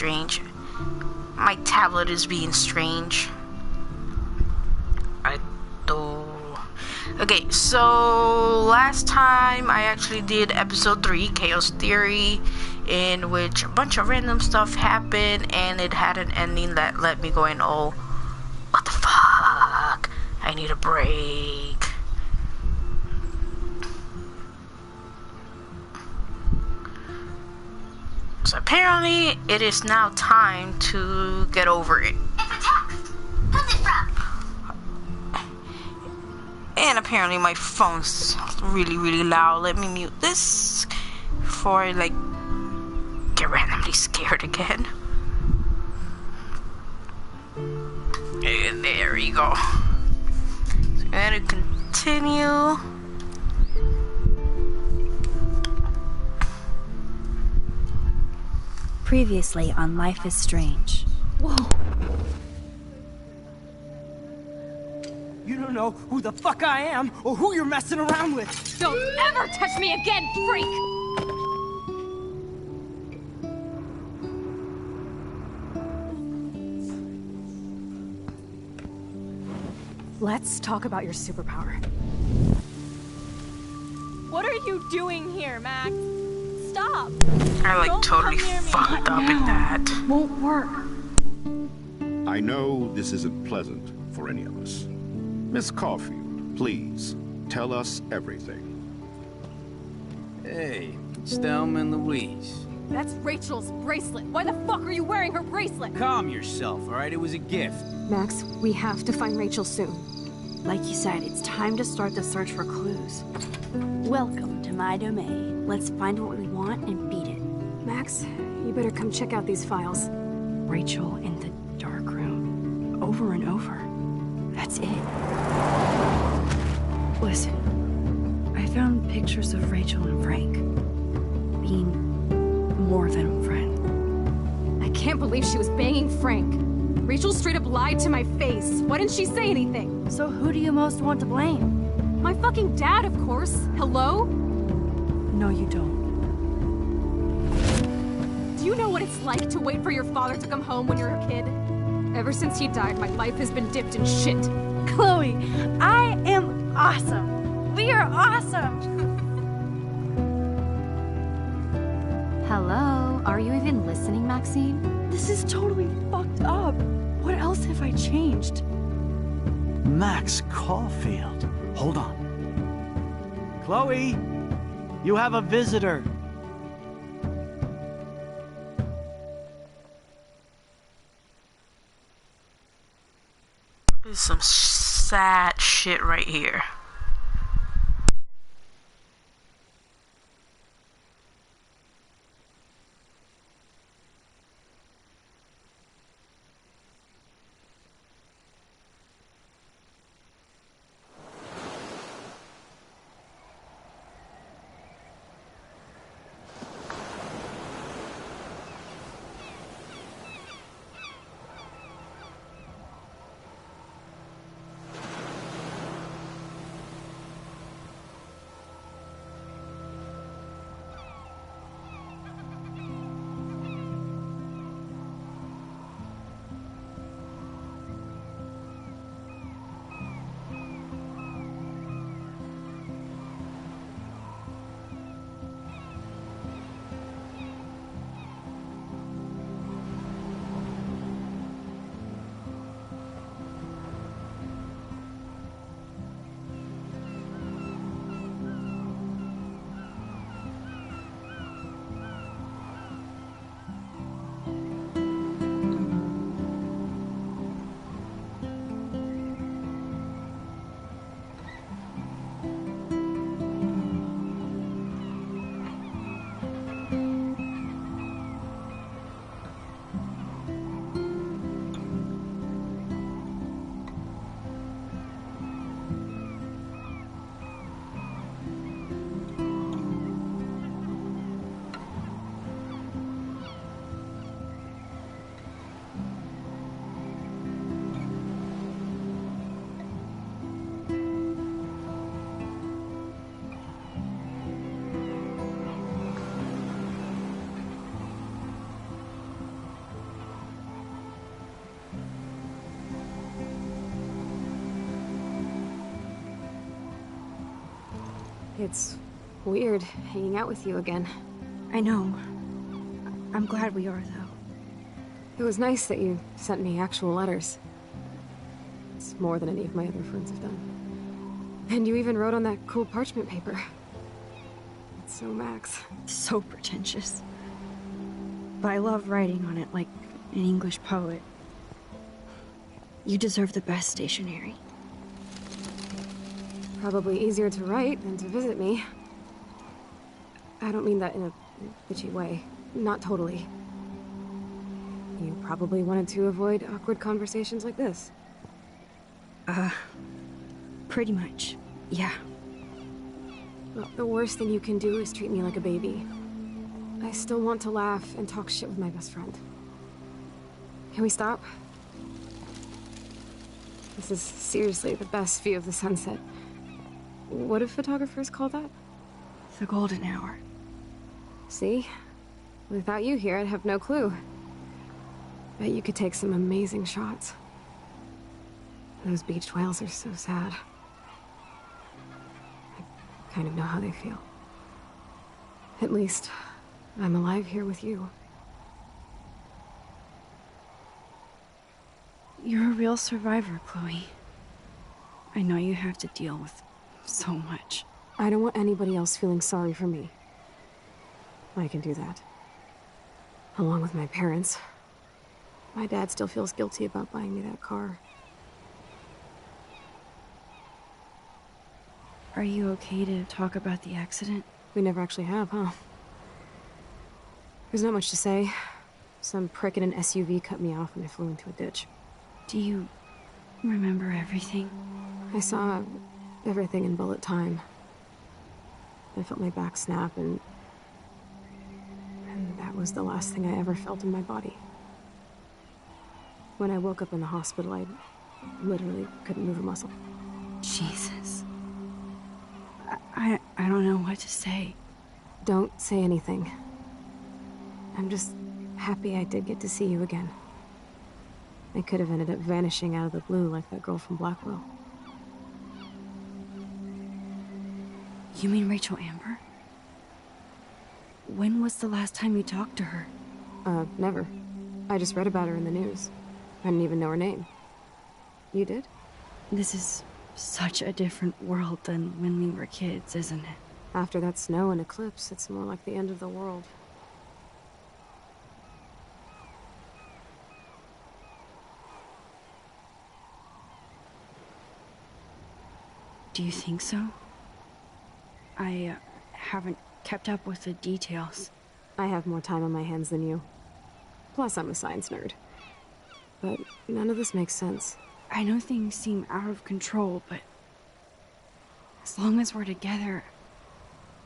strange. My tablet is being strange. Okay, so last time I actually did episode 3, Chaos Theory, in which a bunch of random stuff happened, and it had an ending that let me going, oh, what the fuck? I need a break. So apparently, it is now time to get over it. It's a text. Who's it from? And apparently my phone's really, really loud. Let me mute this before I, like, get randomly scared again. And there you go. So I'm gonna continue. Previously on Life is Strange. Whoa. You don't know who the fuck I am or who you're messing around with. Don't ever touch me again, freak! Let's talk about your superpower. What are you doing here, Max? Stop! I like Don't totally come near me. fucked up in that. Won't work. I know this isn't pleasant for any of us. Miss Caulfield, please, tell us everything. Hey, it's Thelma and Louise. That's Rachel's bracelet. Why the fuck are you wearing her bracelet? Calm yourself, alright? It was a gift. Max, we have to find Rachel soon. Like you said, it's time to start the search for clues. Welcome to my domain. Let's find what we want and beat it. Max, you better come check out these files. Rachel in the dark room. Over and over. That's it. Listen, I found pictures of Rachel and Frank being more than a friend. I can't believe she was banging Frank. Rachel straight up lied to my face. Why didn't she say anything? So who do you most want to blame? My fucking dad, of course. Hello? No, you don't. Do you know what it's like to wait for your father to come home when you're a kid? Ever since he died, my life has been dipped in shit. Chloe, I am awesome. We are awesome. Hello? Are you even listening, Maxine? This is totally fucked up. What else have I changed? Max Caulfield. Hold on. Chloe, you have a visitor. This is some sad shit right here. It's weird hanging out with you again. I know. I'm glad we are, though. It was nice that you sent me actual letters. It's more than any of my other friends have done. And you even wrote on that cool parchment paper. It's so Max. So pretentious. But I love writing on it like an English poet. You deserve the best stationery. Probably easier to write than to visit me. I don't mean that in a bitchy way. Not totally. You probably wanted to avoid awkward conversations like this. Pretty much. Yeah. Well, the worst thing you can do is treat me like a baby. I still want to laugh and talk shit with my best friend. Can we stop? This is seriously the best view of the sunset. What do photographers call that? The golden hour. See? Without you here, I'd have no clue. Bet you could take some amazing shots. Those beached whales are so sad. I kind of know how they feel. At least, I'm alive here with you. You're a real survivor, Chloe. I know you have to deal with so much. I don't want anybody else feeling sorry for me. I can do that. Along with my parents. My dad still feels guilty about buying me that car. Are you okay to talk about the accident? We never actually have, huh? There's not much to say. Some prick in an SUV cut me off and I flew into a ditch. Do you remember everything? I saw everything in bullet time. I felt my back snap and that was the last thing I ever felt in my body. When I woke up in the hospital, I literally couldn't move a muscle. Jesus. I don't know what to say. Don't say anything. I'm just happy I did get to see you again. I could have ended up vanishing out of the blue like that girl from Blackwell. You mean Rachel Amber? When was the last time you talked to her? Never. I just read about her in the news. I didn't even know her name. You did? This is such a different world than when we were kids, isn't it? After that snow and eclipse, it's more like the end of the world. Do you think so? I haven't kept up with the details. I have more time on my hands than you. Plus, I'm a science nerd. But none of this makes sense. I know things seem out of control, but as long as we're together,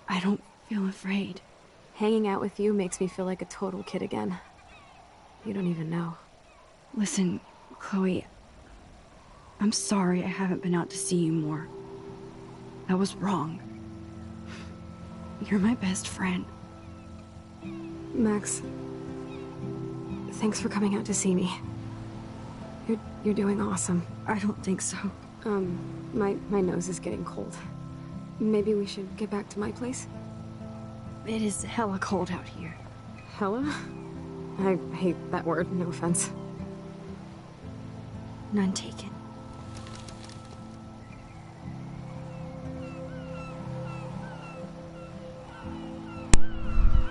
I don't feel afraid. Hanging out with you makes me feel like a total kid again. You don't even know. Listen, Chloe, I'm sorry I haven't been out to see you more. That was wrong. You're my best friend. Max, thanks for coming out to see me. You're doing awesome. I don't think so. My nose is getting cold. Maybe we should get back to my place? It is hella cold out here. Hella? I hate that word, no offense. None taken.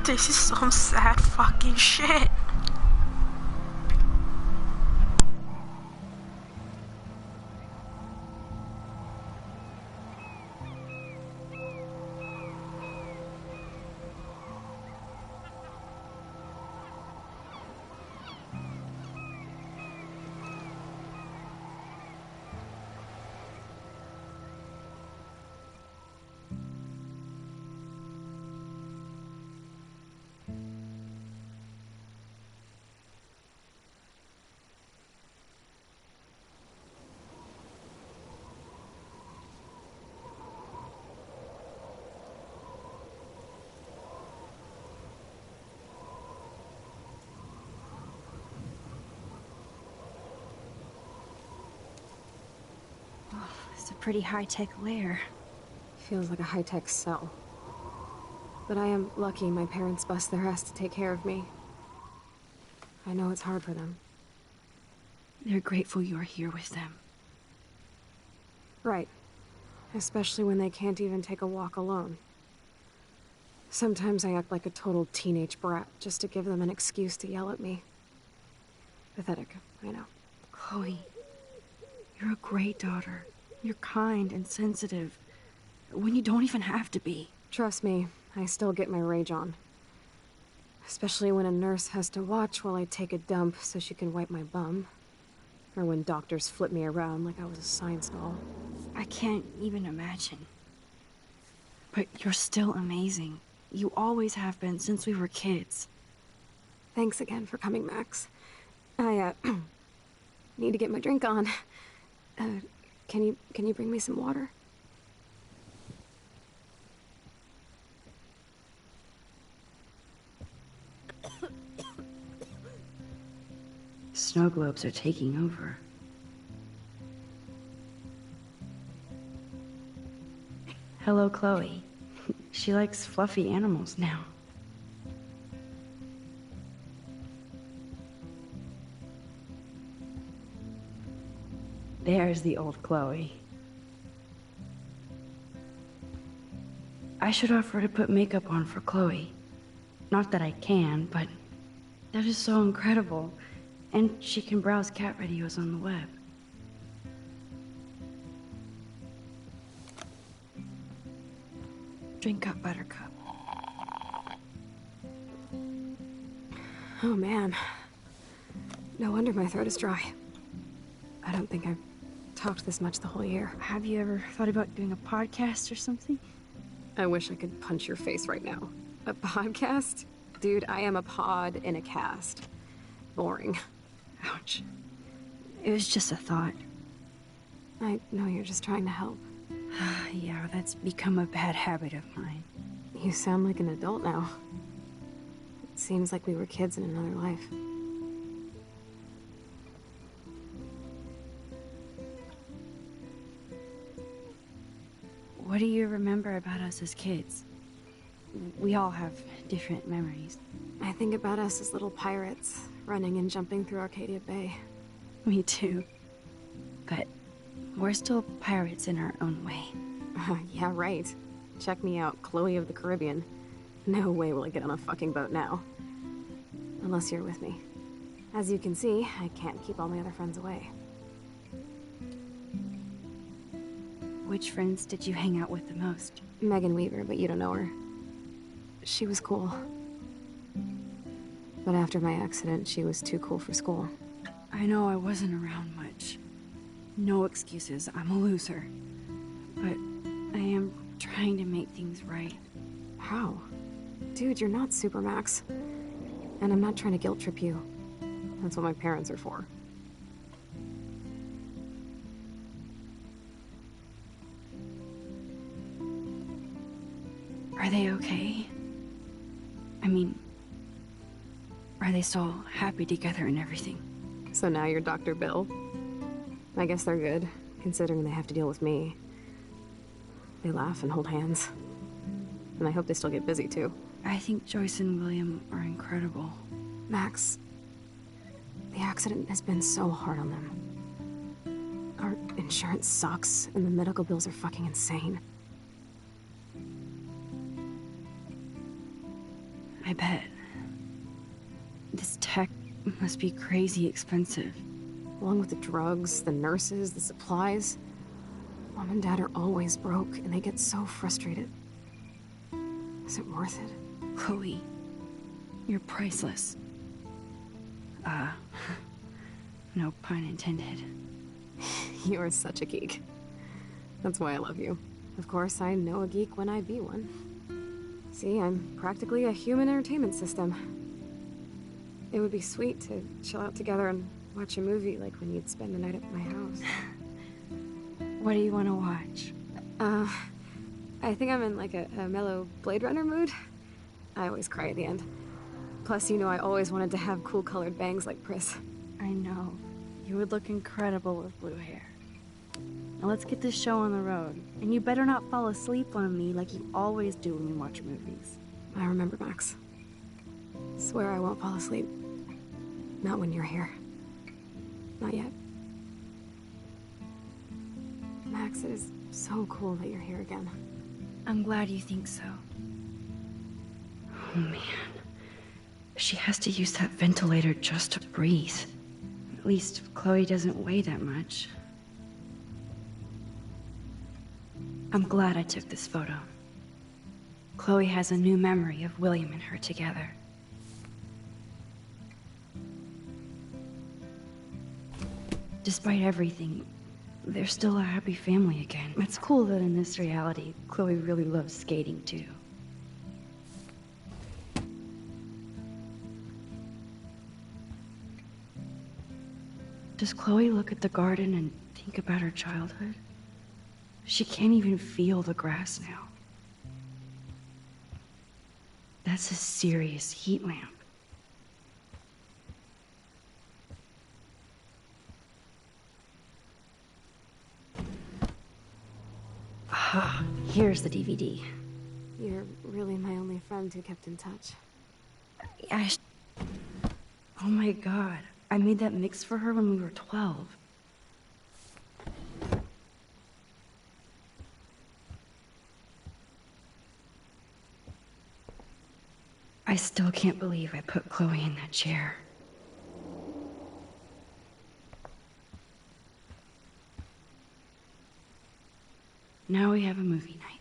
This is some sad fucking shit. It's a pretty high-tech lair. Feels like a high-tech cell. But I am lucky my parents bust their ass to take care of me. I know it's hard for them. They're grateful you're here with them. Right. Especially when they can't even take a walk alone. Sometimes I act like a total teenage brat just to give them an excuse to yell at me. Pathetic, I know. Chloe, you're a great daughter. You're kind and sensitive, when you don't even have to be. Trust me, I still get my rage on. Especially when a nurse has to watch while I take a dump so she can wipe my bum. Or when doctors flip me around like I was a science doll. I can't even imagine. But you're still amazing. You always have been since we were kids. Thanks again for coming, Max. I, need to get my drink on. Can you bring me some water? Snow globes are taking over. Hello, Chloe. She likes fluffy animals now. There's the old Chloe. I should offer to put makeup on for Chloe. Not that I can, but that is so incredible. And she can browse cat videos on the web. Drink up, Buttercup. Oh man. No wonder my throat is dry. I don't think I've talked this much the whole year. Have you ever thought about doing a podcast or something? I wish I could punch your face right now. A podcast? Dude, I am a pod in a cast. Boring. Ouch. It was just a thought. I know you're just trying to help. Yeah, that's become a bad habit of mine. You sound like an adult now. It seems like we were kids in another life. What do you remember about us as kids? We all have different memories. I think about us as little pirates, running and jumping through Arcadia Bay. Me too. But we're still pirates in our own way. Yeah, right. Check me out, Chloe of the Caribbean. No way will I get on a fucking boat now. Unless you're with me. As you can see, I can't keep all my other friends away. Which friends did you hang out with the most? Megan Weaver, but you don't know her. She was cool. But after my accident, she was too cool for school. I know I wasn't around much. No excuses, I'm a loser. But I am trying to make things right. How? Dude, you're not Supermax. And I'm not trying to guilt trip you. That's what my parents are for. Are they okay? I mean, are they still happy together and everything? So now you're Dr. Bill? I guess they're good, considering they have to deal with me. They laugh and hold hands. And I hope they still get busy, too. I think Joyce and William are incredible. Max, the accident has been so hard on them. Our insurance sucks, and the medical bills are fucking insane. I bet. This tech must be crazy expensive. Along with the drugs, the nurses, the supplies. Mom and Dad are always broke, and they get so frustrated. Is it worth it? Chloe, you're priceless. No pun intended. You are such a geek. That's why I love you. Of course, I know a geek when I be one. See, I'm practically a human entertainment system. It would be sweet to chill out together and watch a movie like when you'd spend the night at my house. What do you want to watch? I think I'm in like a mellow Blade Runner mood. I always cry at the end. Plus, you know I always wanted to have cool colored bangs like Pris. I know. You would look incredible with blue hair. Now let's get this show on the road. And you better not fall asleep on me like you always do when we watch movies. I remember, Max. Swear I won't fall asleep. Not when you're here. Not yet. Max, it is so cool that you're here again. I'm glad you think so. Oh man. She has to use that ventilator just to breathe. At least Chloe doesn't weigh that much. I'm glad I took this photo. Chloe has a new memory of William and her together. Despite everything, they're still a happy family again. It's cool that in this reality, Chloe really loves skating too. Does Chloe look at the garden and think about her childhood? She can't even feel the grass now. That's a serious heat lamp. Ah, here's the DVD. You're really my only friend who kept in touch. Oh my god, I made that mix for her when we were 12. I still can't believe I put Chloe in that chair. Now we have a movie night.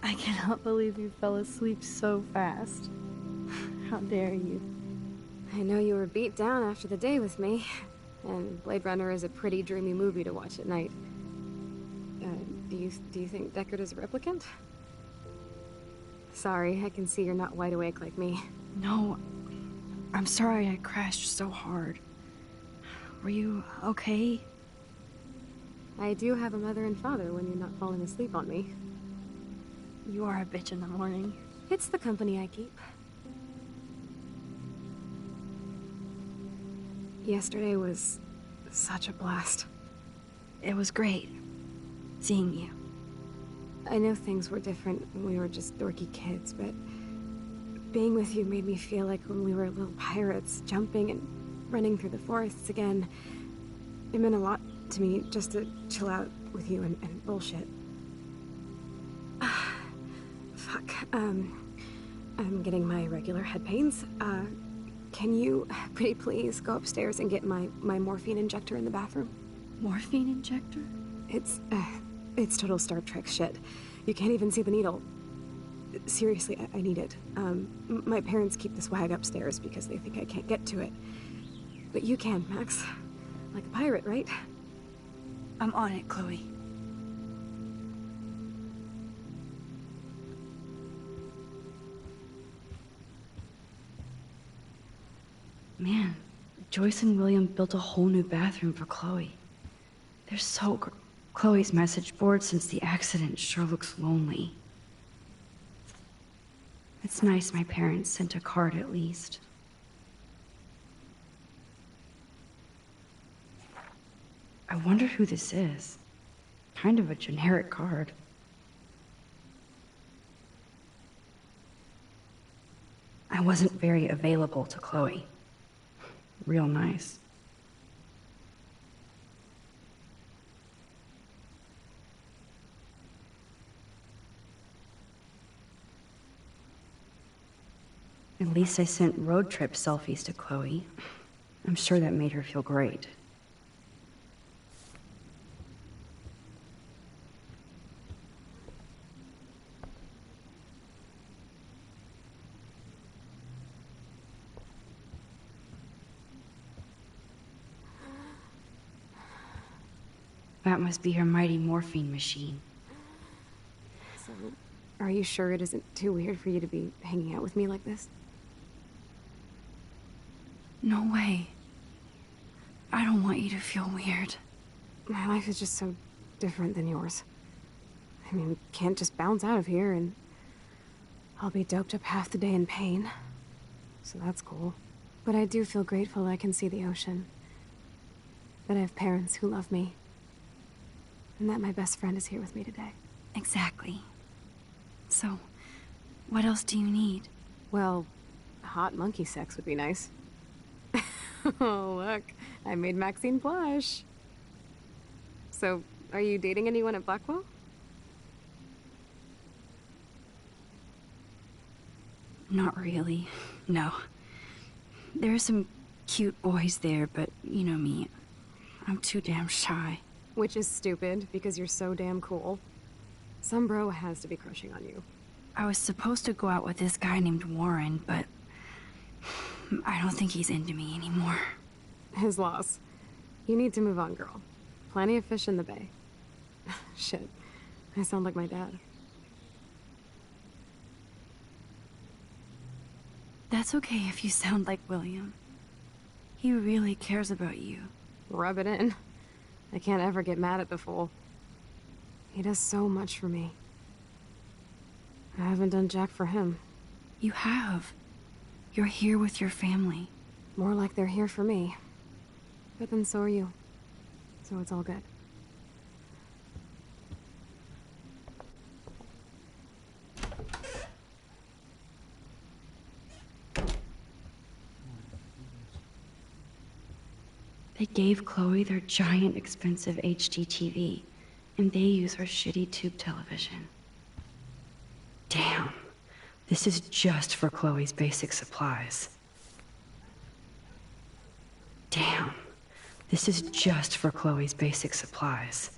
I cannot believe you fell asleep so fast. How dare you? I know you were beat down after the day with me, and Blade Runner is a pretty dreamy movie to watch at night. Do you think Deckard is a replicant? Sorry, I can see you're not wide awake like me. No, I'm sorry I crashed so hard. Were you okay? I do have a mother and father when you're not falling asleep on me. You are a bitch in the morning. It's the company I keep. Yesterday was such a blast. It was great seeing you. I know things were different when we were just dorky kids, but being with you made me feel like when we were little pirates, jumping and running through the forests again. It meant a lot to me just to chill out with you and bullshit. Fuck, I'm getting my regular head pains. Can you, pretty please, go upstairs and get my morphine injector in the bathroom? Morphine injector? It's total Star Trek shit. You can't even see the needle. Seriously, I need it. My parents keep the swag upstairs because they think I can't get to it. But you can, Max. Like a pirate, right? I'm on it, Chloe. Man, Joyce and William built a whole new bathroom for Chloe. They're so Chloe's message board since the accident sure looks lonely. It's nice my parents sent a card at least. I wonder who this is. Kind of a generic card. I wasn't very available to Chloe. Real nice. At least I sent road trip selfies to Chloe. I'm sure that made her feel great. That must be her mighty morphine machine. So, are you sure it isn't too weird for you to be hanging out with me like this? No way. I don't want you to feel weird. My life is just so different than yours. I mean, we can't just bounce out of here and I'll be doped up half the day in pain. So that's cool. But I do feel grateful I can see the ocean. That I have parents who love me. And that my best friend is here with me today. Exactly. So, what else do you need? Well, hot monkey sex would be nice. Oh, look. I made Maxine blush. So, are you dating anyone at Blackwell? Not really. No. There are some cute boys there, but you know me. I'm too damn shy. Which is stupid, because you're so damn cool. Some bro has to be crushing on you. I was supposed to go out with this guy named Warren, but I don't think he's into me anymore. His loss. You need to move on, girl. Plenty of fish in the bay. Shit. I sound like my dad. That's okay if you sound like William. He really cares about you. Rub it in. I can't ever get mad at the fool. He does so much for me. I haven't done jack for him. You have. You're here with your family. More like they're here for me. But then so are you. So it's all good. They gave Chloe their giant, expensive HD TV, and they use her shitty tube television. Damn. This is just for Chloe's basic supplies. Damn. This is just for Chloe's basic supplies.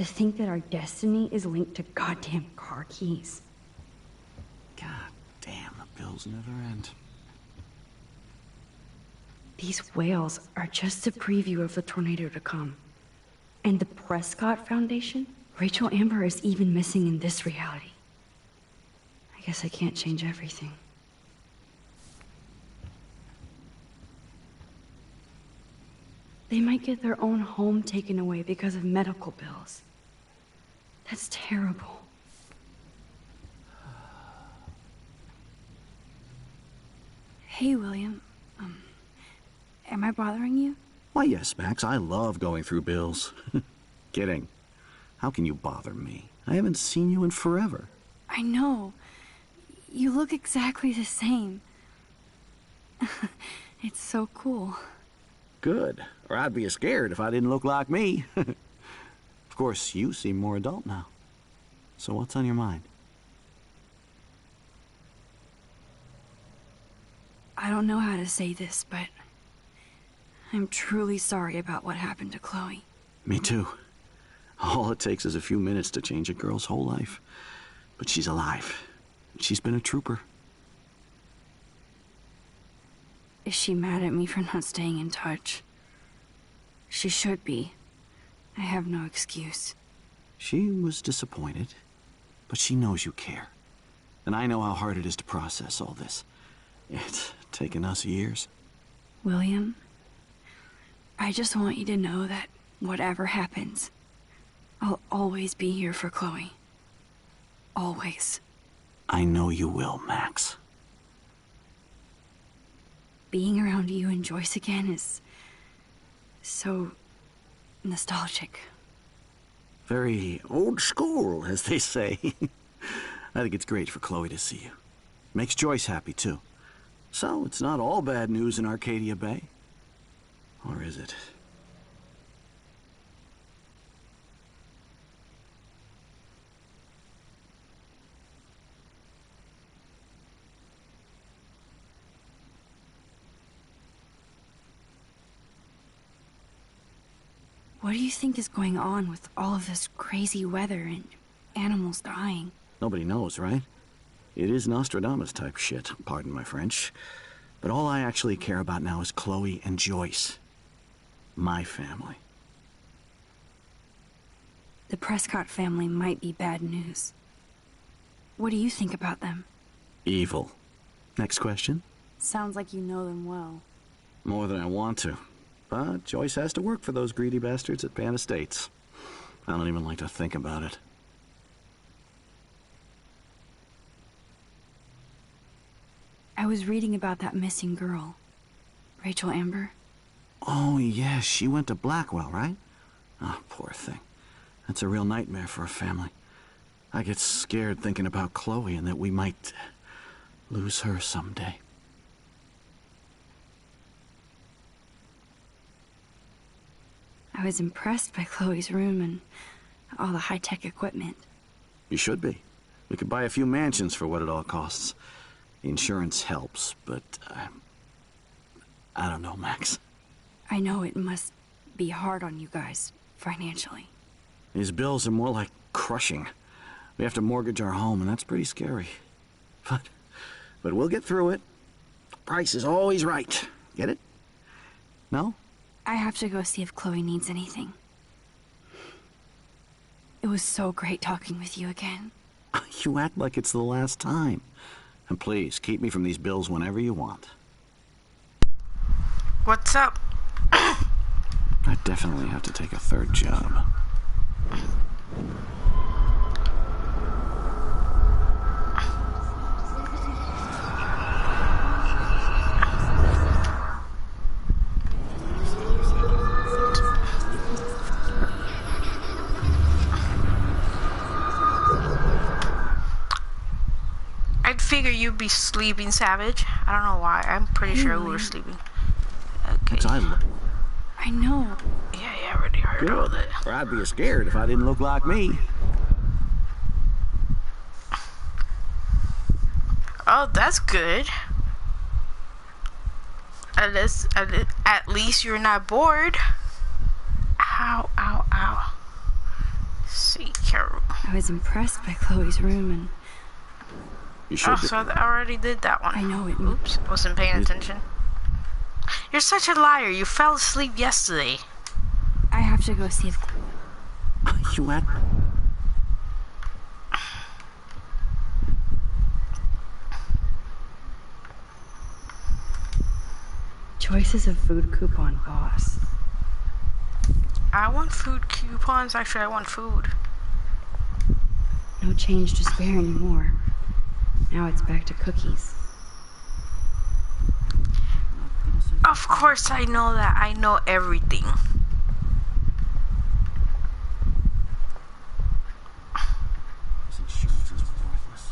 To think that our destiny is linked to goddamn car keys. God damn, the bills never end. These whales are just a preview of the tornado to come. And the Prescott Foundation? Rachel Amber is even missing in this reality. I guess I can't change everything. They might get their own home taken away because of medical bills. That's terrible. Hey, William. Am I bothering you? Why, yes, Max. I love going through bills. Kidding. How can you bother me? I haven't seen you in forever. I know. You look exactly the same. It's so cool. Good. Or I'd be scared if I didn't look like me. Of course, you seem more adult now. So what's on your mind? I don't know how to say this, but I'm truly sorry about what happened to Chloe. Me too. All it takes is a few minutes to change a girl's whole life. But she's alive. She's been a trooper. Is she mad at me for not staying in touch? She should be. I have no excuse. She was disappointed, but she knows you care. And I know how hard it is to process all this. It's taken us years. William, I just want you to know that whatever happens, I'll always be here for Chloe. Always. I know you will, Max. Being around you and Joyce again is so nostalgic. Very old school, as they say. I think it's great for Chloe to see you. Makes Joyce happy, too. So, it's not all bad news in Arcadia Bay. Or is it? What do you think is going on with all of this crazy weather and animals dying? Nobody knows, right? It is Nostradamus type shit, pardon my French. But all I actually care about now is Chloe and Joyce. My family. The Prescott family might be bad news. What do you think about them? Evil. Next question? Sounds like you know them well. More than I want to. But Joyce has to work for those greedy bastards at Pan Estates. I don't even like to think about it. I was reading about that missing girl. Rachel Amber. Oh, yeah, she went to Blackwell, right? Oh, poor thing. That's a real nightmare for a family. I get scared thinking about Chloe and that we might lose her someday. I was impressed by Chloe's room and all the high-tech equipment. You should be. We could buy a few mansions for what it all costs. The insurance helps, but I don't know, Max. I know it must be hard on you guys, financially. These bills are more like crushing. We have to mortgage our home, and that's pretty scary. But we'll get through it. The price is always right. Get it? No? I have to go see if Chloe needs anything. It was so great talking with you again. You act like it's the last time. And please, keep me from these bills whenever you want. What's up? I definitely have to take a third job. I'd figure you'd be sleeping, Savage. I don't know why. I'm pretty sure we were sleeping. Okay. I know. Yeah, I already heard all that. Or I'd be scared if I didn't look like me. Oh, that's good. At least you're not bored. Ow, ow, ow. daycare room. I was impressed by Chloe's room and... You should Oh, so I already did that one. I know it. Oops, wasn't paying attention. You're such a liar. You fell asleep yesterday. I have to go see if... You at? Joyce is a food coupon boss. I want food coupons. Actually, I want food. No change to spare anymore. Now it's back to cookies. Of course I know that. I know everything. This insurance is worthless.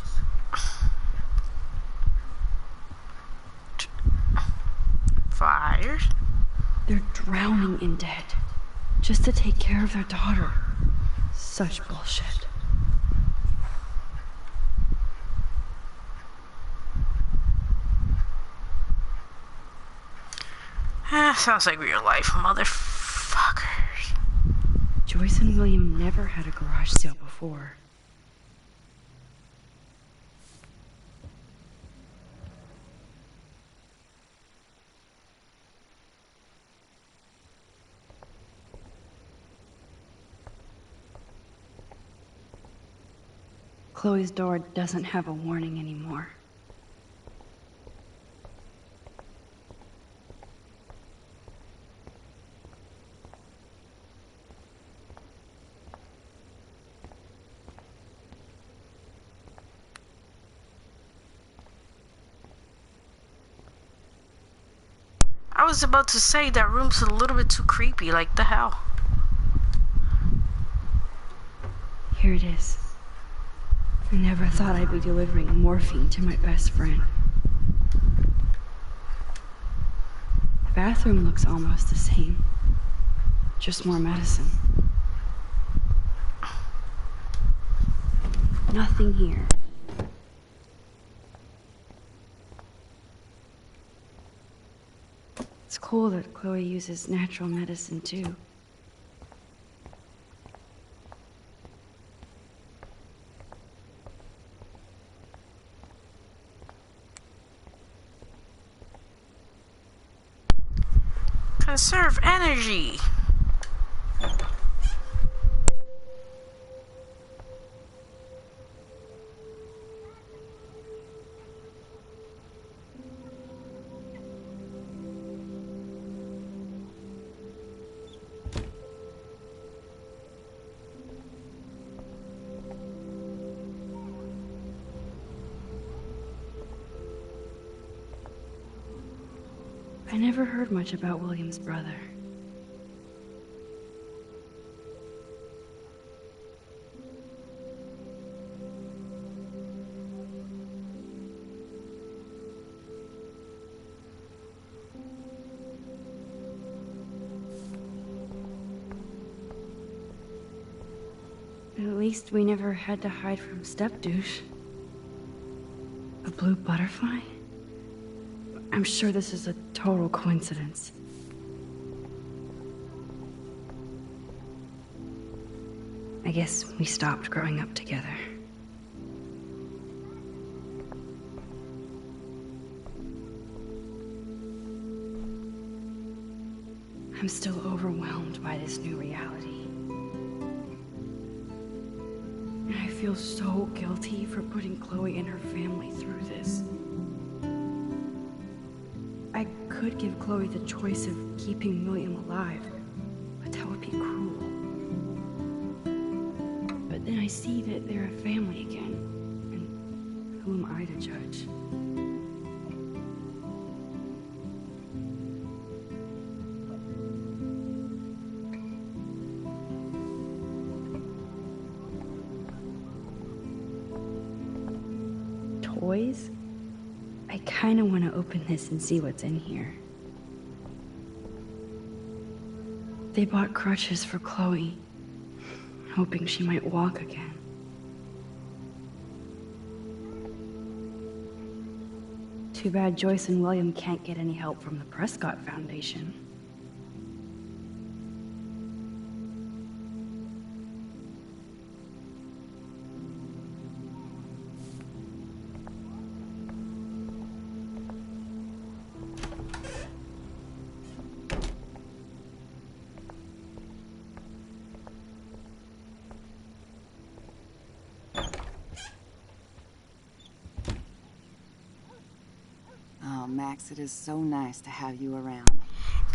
Fires? They're drowning in debt. Just to take care of their daughter. Such bullshit. Sounds like real life, motherfuckers. Joyce and William never had a garage sale before. Chloe's door doesn't have a warning anymore. I was about to say that room's a little bit too creepy, like the hell. Here it is. I never thought I'd be delivering morphine to my best friend. The bathroom looks almost the same. Just more medicine. Nothing here. It's cool that Chloe uses natural medicine too. Conserve energy. I never heard much about William's brother. At least we never had to hide from Step-Douche. A blue butterfly? I'm sure this is a total coincidence. I guess we stopped growing up together. I'm still overwhelmed by this new reality. And I feel so guilty for putting Chloe and her family through this. I could give Chloe the choice of keeping William alive, but that would be cruel. But then I see that they're a family again, and who am I to judge? Toys? I kinda want to open this and see what's in here. They bought crutches for Chloe, hoping she might walk again. Too bad Joyce and William can't get any help from the Prescott Foundation. Max. It is so nice to have you around.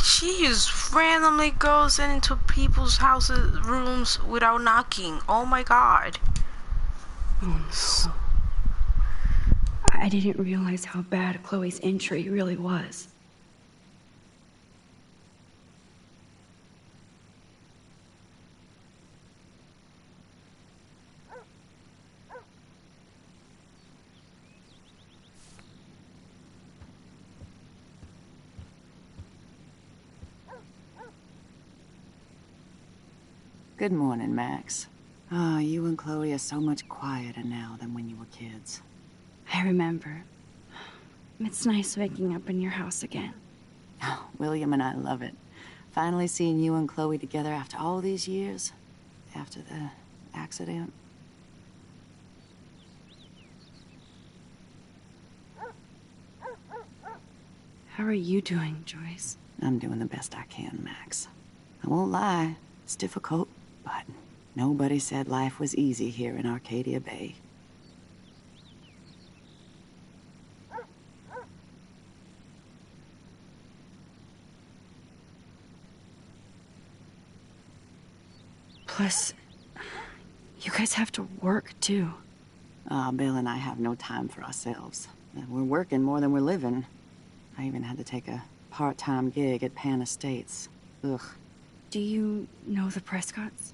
She just randomly goes into people's houses, rooms without knocking. Oh my god. Oh no. I didn't realize how bad Chloe's injury really was. Good morning, Max. Oh, you and Chloe are so much quieter now than when you were kids. I remember. It's nice waking up in your house again. Oh, William and I love it. Finally seeing you and Chloe together after all these years. After the accident. How are you doing, Joyce? I'm doing the best I can, Max. I won't lie, it's difficult, but nobody said life was easy here in Arcadia Bay. Plus, you guys have to work, too. Bill and I have no time for ourselves. We're working more than we're living. I even had to take a part-time gig at Pan Estates. Ugh. Do you know the Prescotts?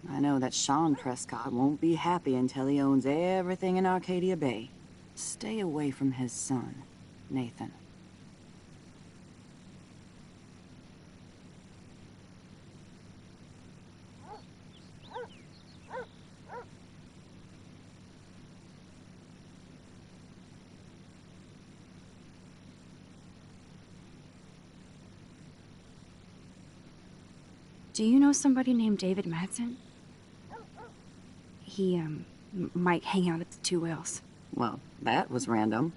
I know that Sean Prescott won't be happy until he owns everything in Arcadia Bay. Stay away from his son, Nathan. Do you know somebody named David Madsen? He, might hang out at the Two Whales. Well, that was random.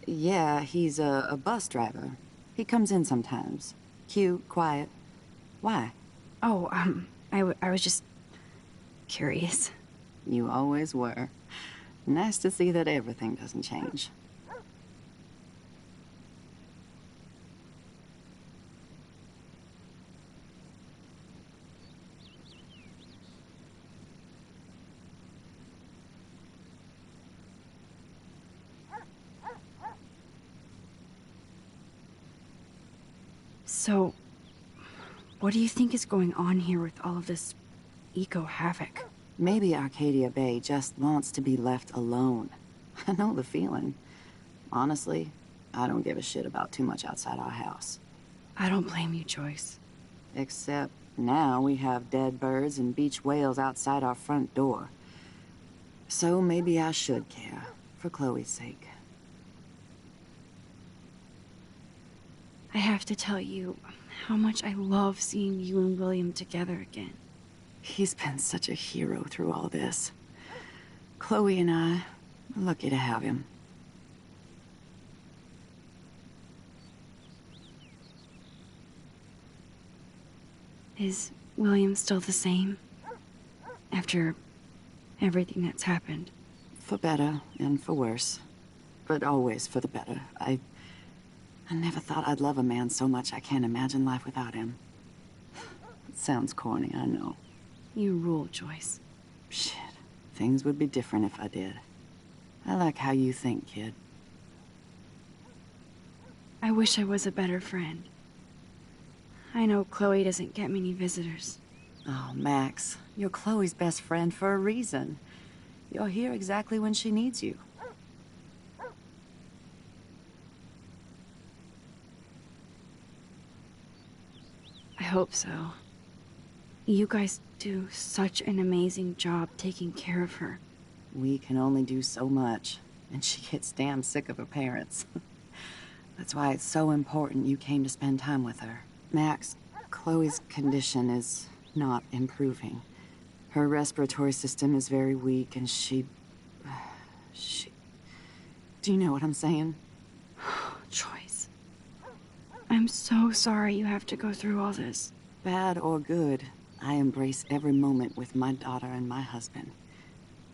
Yeah, he's a bus driver. He comes in sometimes. Cute, quiet. Why? Oh, I was just curious. You always were. Nice to see that everything doesn't change. So, what do you think is going on here with all of this eco-havoc? Maybe Arcadia Bay just wants to be left alone. I know the feeling. Honestly, I don't give a shit about too much outside our house. I don't blame you, Joyce. Except now we have dead birds and beach whales outside our front door. So maybe I should care, for Chloe's sake. I have to tell you how much I love seeing you and William together again. He's been such a hero through all this. Chloe and I are lucky to have him. Is William still the same? After everything that's happened? For better and for worse. But always for the better. I never thought I'd love a man so much I can't imagine life without him. It sounds corny, I know. You rule, Joyce. Shit. Things would be different if I did. I like how you think, kid. I wish I was a better friend. I know Chloe doesn't get many visitors. Oh, Max, you're Chloe's best friend for a reason. You're here exactly when she needs you. I hope so. You guys do such an amazing job taking care of her. We can only do so much, and she gets damn sick of her parents. That's why it's so important you came to spend time with her. Max, Chloe's condition is not improving. Her respiratory system is very weak, and she... Do you know what I'm saying? Joyce. I'm so sorry you have to go through all this. Bad or good, I embrace every moment with my daughter and my husband.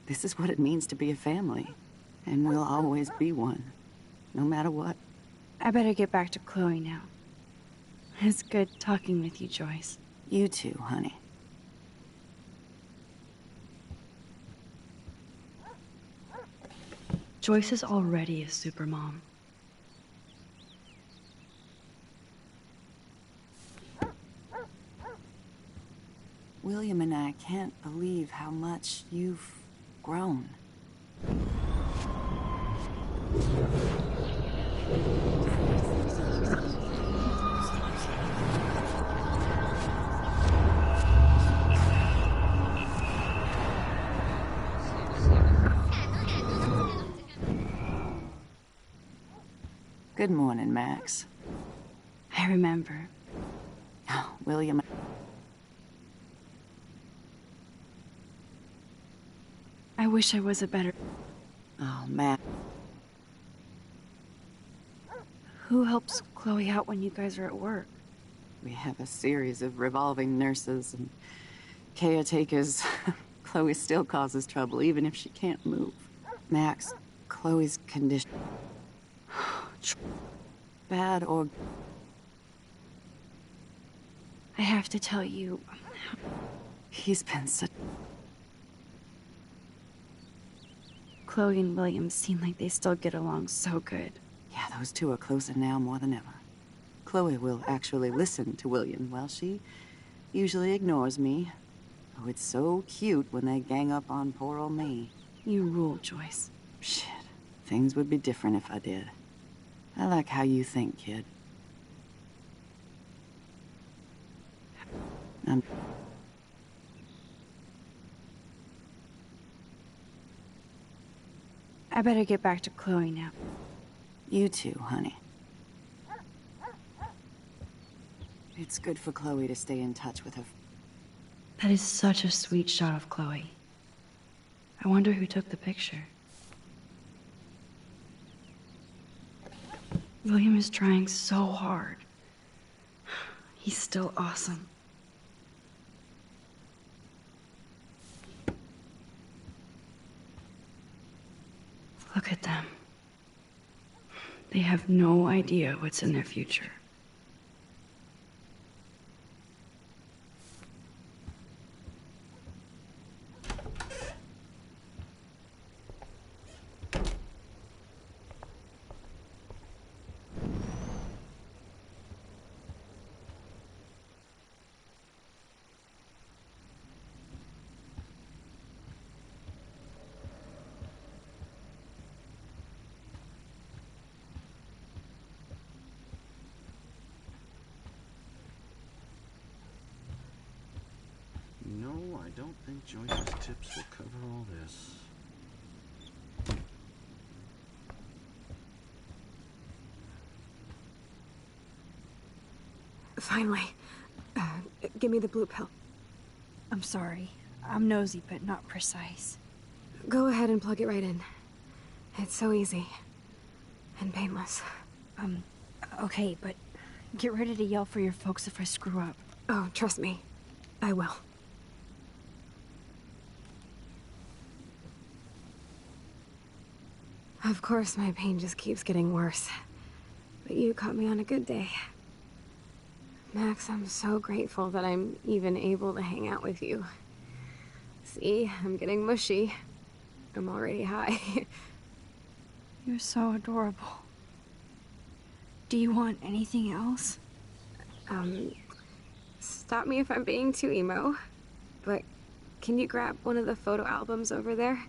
This is what it means to be a family, and we'll always be one, no matter what. I better get back to Chloe now. It's good talking with you, Joyce. You too, honey. Joyce is already a supermom. William and I can't believe how much you've grown. Good morning, Max. I remember. Oh, William. I wish I was a better... Oh, Max. Who helps Chloe out when you guys are at work? We have a series of revolving nurses and caretakers. Chloe still causes trouble, even if she can't move. Max, Chloe's condition... bad or... I have to tell you... He's been such... Chloe and William seem like they still get along so good. Yeah, those two are closer now more than ever. Chloe will actually listen to William, while she usually ignores me. Oh, it's so cute when they gang up on poor old me. You rule, Joyce. Shit. Things would be different if I did. I like how you think, kid. I better get back to Chloe now. You too, honey. It's good for Chloe to stay in touch with her. That is such a sweet shot of Chloe. I wonder who took the picture. William is trying so hard. He's still awesome. Look at them. They have no idea what's in their future. No, I don't think Joyce's tips will cover all this. Finally. Give me the blue pill. I'm sorry. I'm nosy, but not precise. Go ahead and plug it right in. It's so easy. And painless. Okay, but get ready to yell for your folks if I screw up. Oh, trust me. I will. Of course, my pain just keeps getting worse. But you caught me on a good day. Max, I'm so grateful that I'm even able to hang out with you. See, I'm getting mushy. I'm already high. You're so adorable. Do you want anything else? Stop me if I'm being too emo, but can you grab one of the photo albums over there?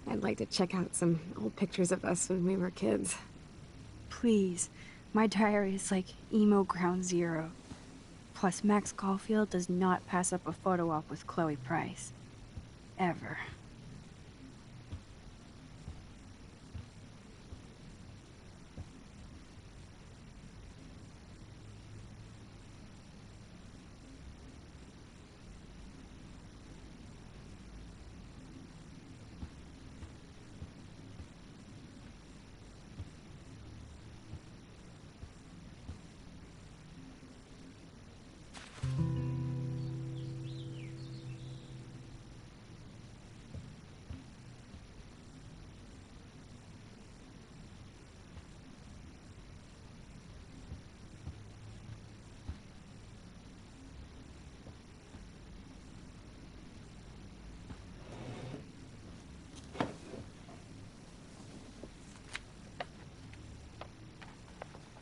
I'd like to check out some old pictures of us when we were kids. Please. My diary is like emo ground zero. Plus, Max Caulfield does not pass up a photo op with Chloe Price. Ever.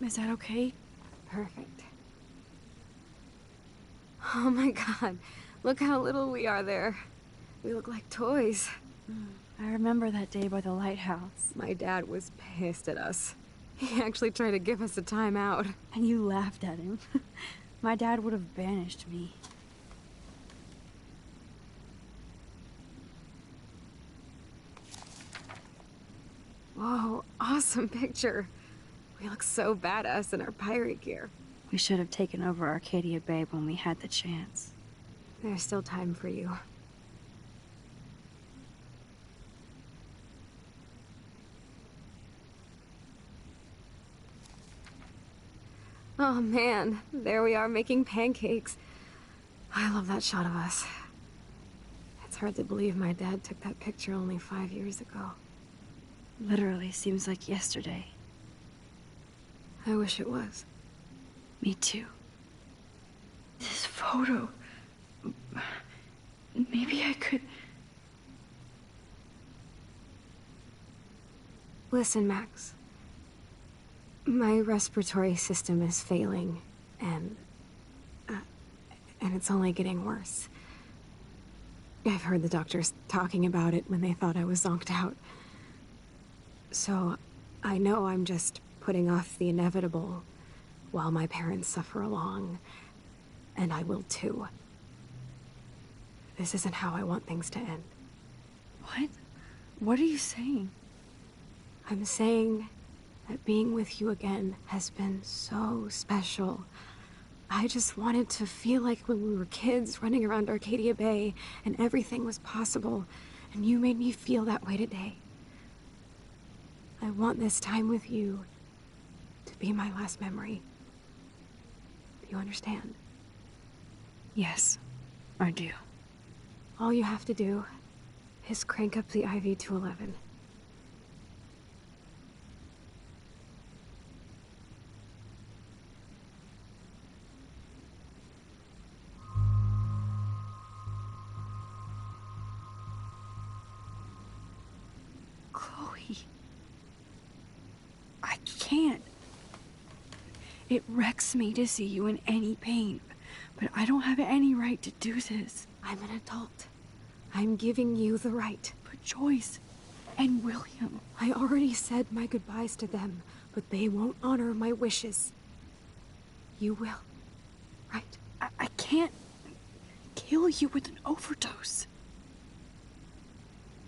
Is that okay? Perfect. Oh my god, look how little we are there. We look like toys. I remember that day by the lighthouse. My dad was pissed at us. He actually tried to give us a timeout. And you laughed at him. My dad would have banished me. Whoa, awesome picture. We look so badass in our pirate gear. We should have taken over Arcadia Bay when we had the chance. There's still time for you. Oh man, there we are making pancakes. I love that shot of us. It's hard to believe my dad took that picture only 5 years ago. Literally seems like yesterday. I wish it was. Me too. This photo... Maybe I could... Listen, Max. My respiratory system is failing, and it's only getting worse. I've heard the doctors talking about it when they thought I was zonked out. So, I know I'm just putting off the inevitable while my parents suffer along, and I will too. This isn't how I want things to end. What? What are you saying? I'm saying that being with you again has been so special. I just wanted to feel like when we were kids running around Arcadia Bay and everything was possible, and you made me feel that way today. I want this time with you to be my last memory. Do you understand? Yes, I do. All you have to do is crank up the IV to 11. Chloe. I can't. It wrecks me to see you in any pain, but I don't have any right to do this. I'm an adult. I'm giving you the right. But Joyce and William... I already said my goodbyes to them, but they won't honor my wishes. You will, right? I can't kill you with an overdose.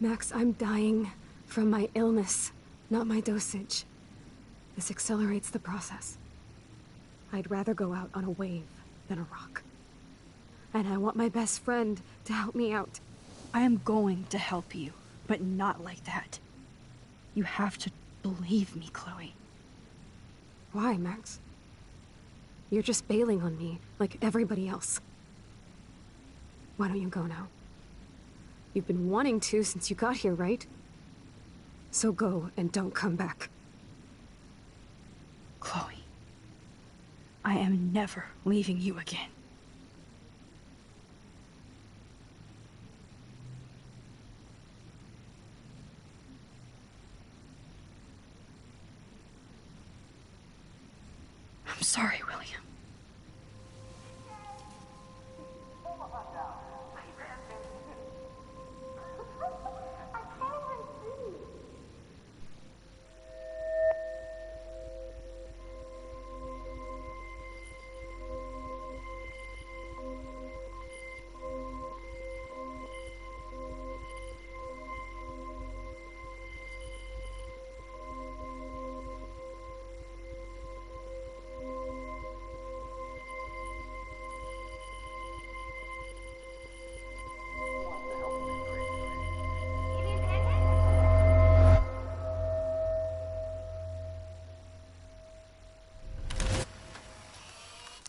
Max, I'm dying from my illness, not my dosage. This accelerates the process. I'd rather go out on a wave than a rock. And I want my best friend to help me out. I am going to help you, but not like that. You have to believe me, Chloe. Why, Max? You're just bailing on me, like everybody else. Why don't you go now? You've been wanting to since you got here, right? So go and don't come back. Chloe, I am never leaving you again. I'm sorry, William.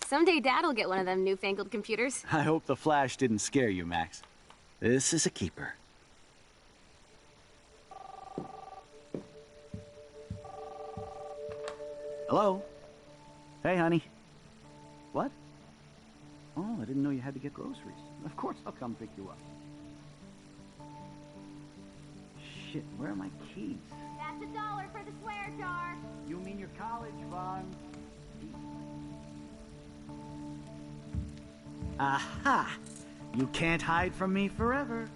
Someday Dad'll get one of them newfangled computers. I hope the flash didn't scare you, Max. This is a keeper. Hello? Hey, honey. What? Oh, I didn't know you had to get groceries. Of course I'll come pick you up. Shit, where are my keys? That's $1 for the swear jar. You mean your college fund? Aha! You can't hide from me forever.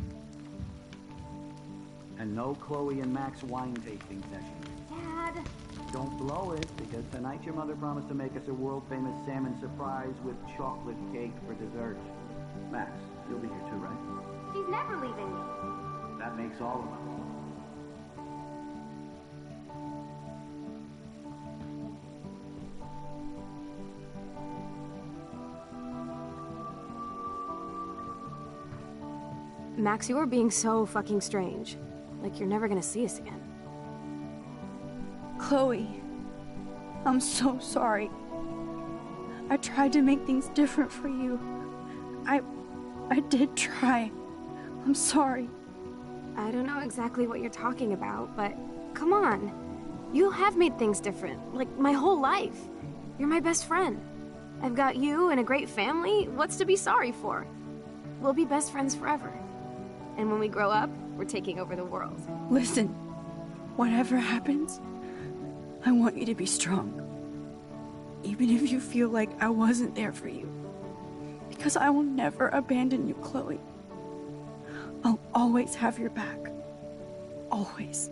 And no Chloe and Max wine tasting session. Dad. Don't blow it, because tonight your mother promised to make us a world-famous salmon surprise with chocolate cake for dessert. Max, you'll be here too, right? She's never leaving me. That makes all of us. Max, you are being so fucking strange. Like you're never gonna see us again. Chloe, I'm so sorry. I tried to make things different for you. I did try. I'm sorry. I don't know exactly what you're talking about, but come on. You have made things different, like my whole life. You're my best friend. I've got you and a great family. What's to be sorry for? We'll be best friends forever. And when we grow up, we're taking over the world. Listen, whatever happens, I want you to be strong. Even if you feel like I wasn't there for you. Because I will never abandon you, Chloe. I'll always have your back. Always.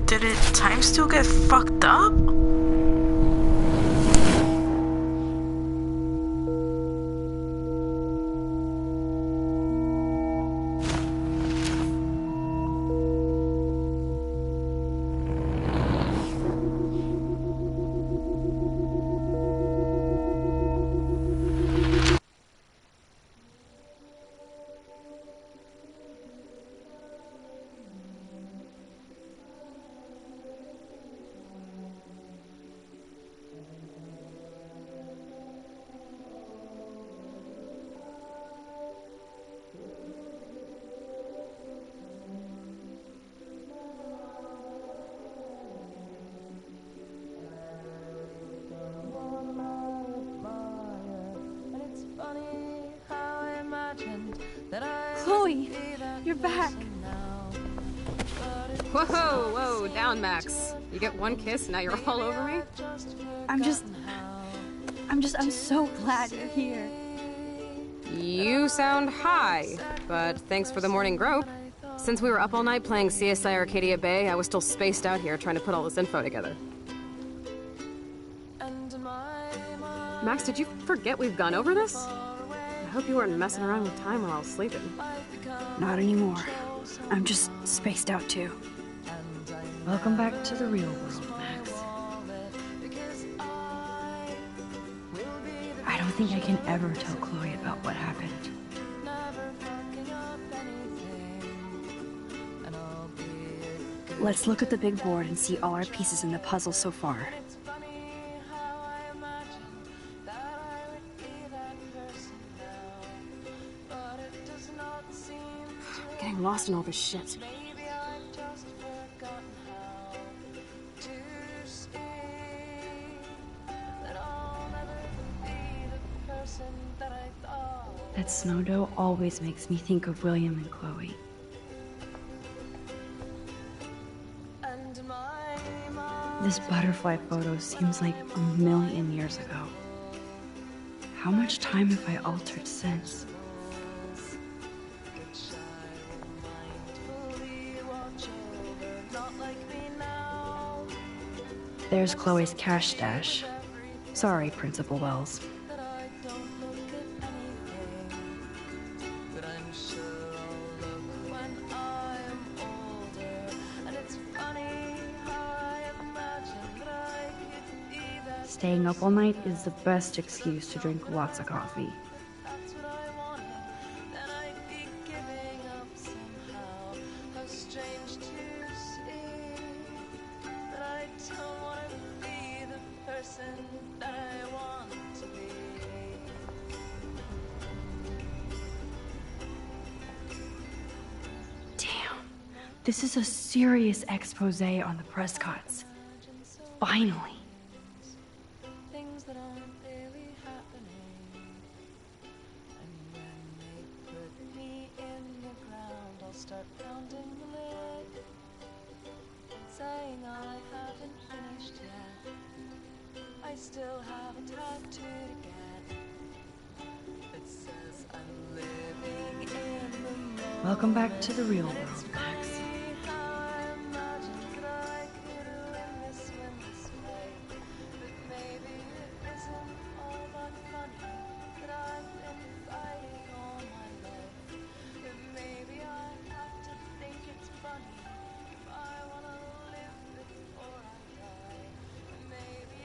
Did it time still get fucked up? Chloe, you're back. Whoa, down, Max. You get one kiss, now you're all over me? I'm so glad you're here. You sound high, but thanks for the morning grope. Since we were up all night playing CSI Arcadia Bay, I was still spaced out here trying to put all this info together. Max, did you forget we've gone over this? I hope you weren't messing around with time while I was sleeping. Not anymore. I'm just spaced out too. Welcome back to the real world, Max. I don't think I can ever tell Chloe about what happened. Let's look at the big board and see all our pieces in the puzzle so far. Getting lost in all this shit. That snow dough always makes me think of William and Chloe. This butterfly photo seems like 1,000,000 years ago. How much time have I altered since? There's Chloe's cash stash. Sorry, Principal Wells. Staying up all night is the best excuse to drink lots of coffee. that's what I wanted, then I'd be giving up somehow. How strange to see that I don't want to be the person that I want to be. Damn, this is a serious expose on the Prescotts. Finally. Things that aren't really happening. And when they put me in the ground, I'll start pounding the lid, saying I haven't finished yet. I still have a tattoo to get. It says I'm living in the moment. Welcome back to the real world, Max.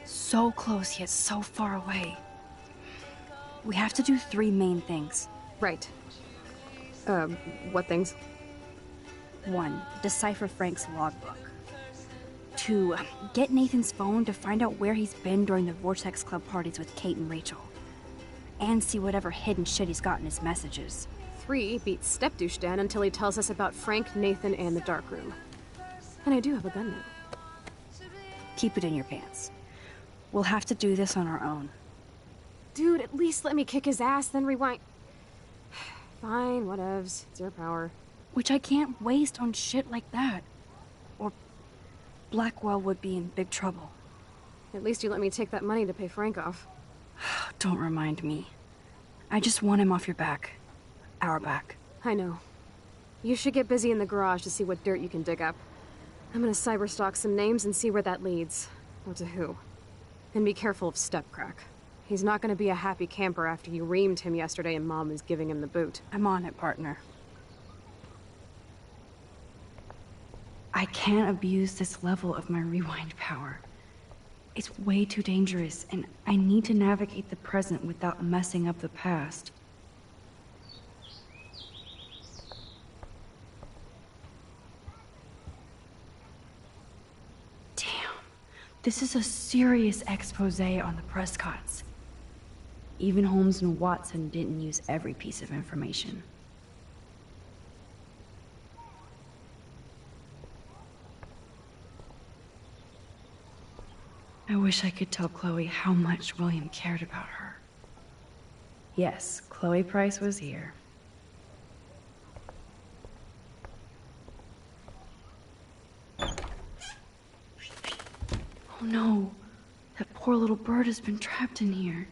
So close yet so far away. We have to do 3 main things. Right. What things? 1. Decipher Frank's logbook. 2. Get Nathan's phone to find out where he's been during the Vortex Club parties with Kate and Rachel. And see whatever hidden shit he's got in his messages. 3. Beat Stepdouche until he tells us about Frank, Nathan, and the dark room. And I do have a gun now. Keep it in your pants. We'll have to do this on our own. Dude, at least let me kick his ass, then rewind. Fine, whatevs. It's your power. Which I can't waste on shit like that. Or Blackwell would be in big trouble. At least you let me take that money to pay Frank off. Don't remind me. I just want him off your back. Our back. I know. You should get busy in the garage to see what dirt you can dig up. I'm gonna cyberstalk some names and see where that leads. Or to who. And be careful of Stepcrack. He's not gonna be a happy camper after you reamed him yesterday and Mom is giving him the boot. I'm on it, partner. I can't abuse this level of my rewind power. It's way too dangerous, and I need to navigate the present without messing up the past. Damn, this is a serious expose on the Prescotts. Even Holmes and Watson didn't use every piece of information. I wish I could tell Chloe how much William cared about her. Yes, Chloe Price was here. Oh no, that poor little bird has been trapped in here.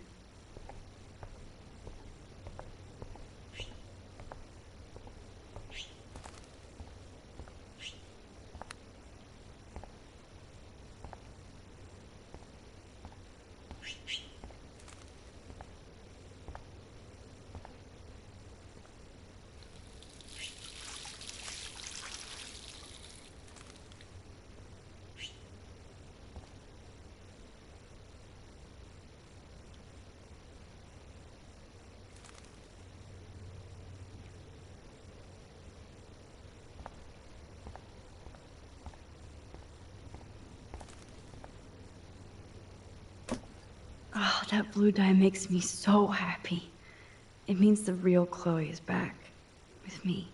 Oh, that blue dye makes me so happy. It means the real Chloe is back with me.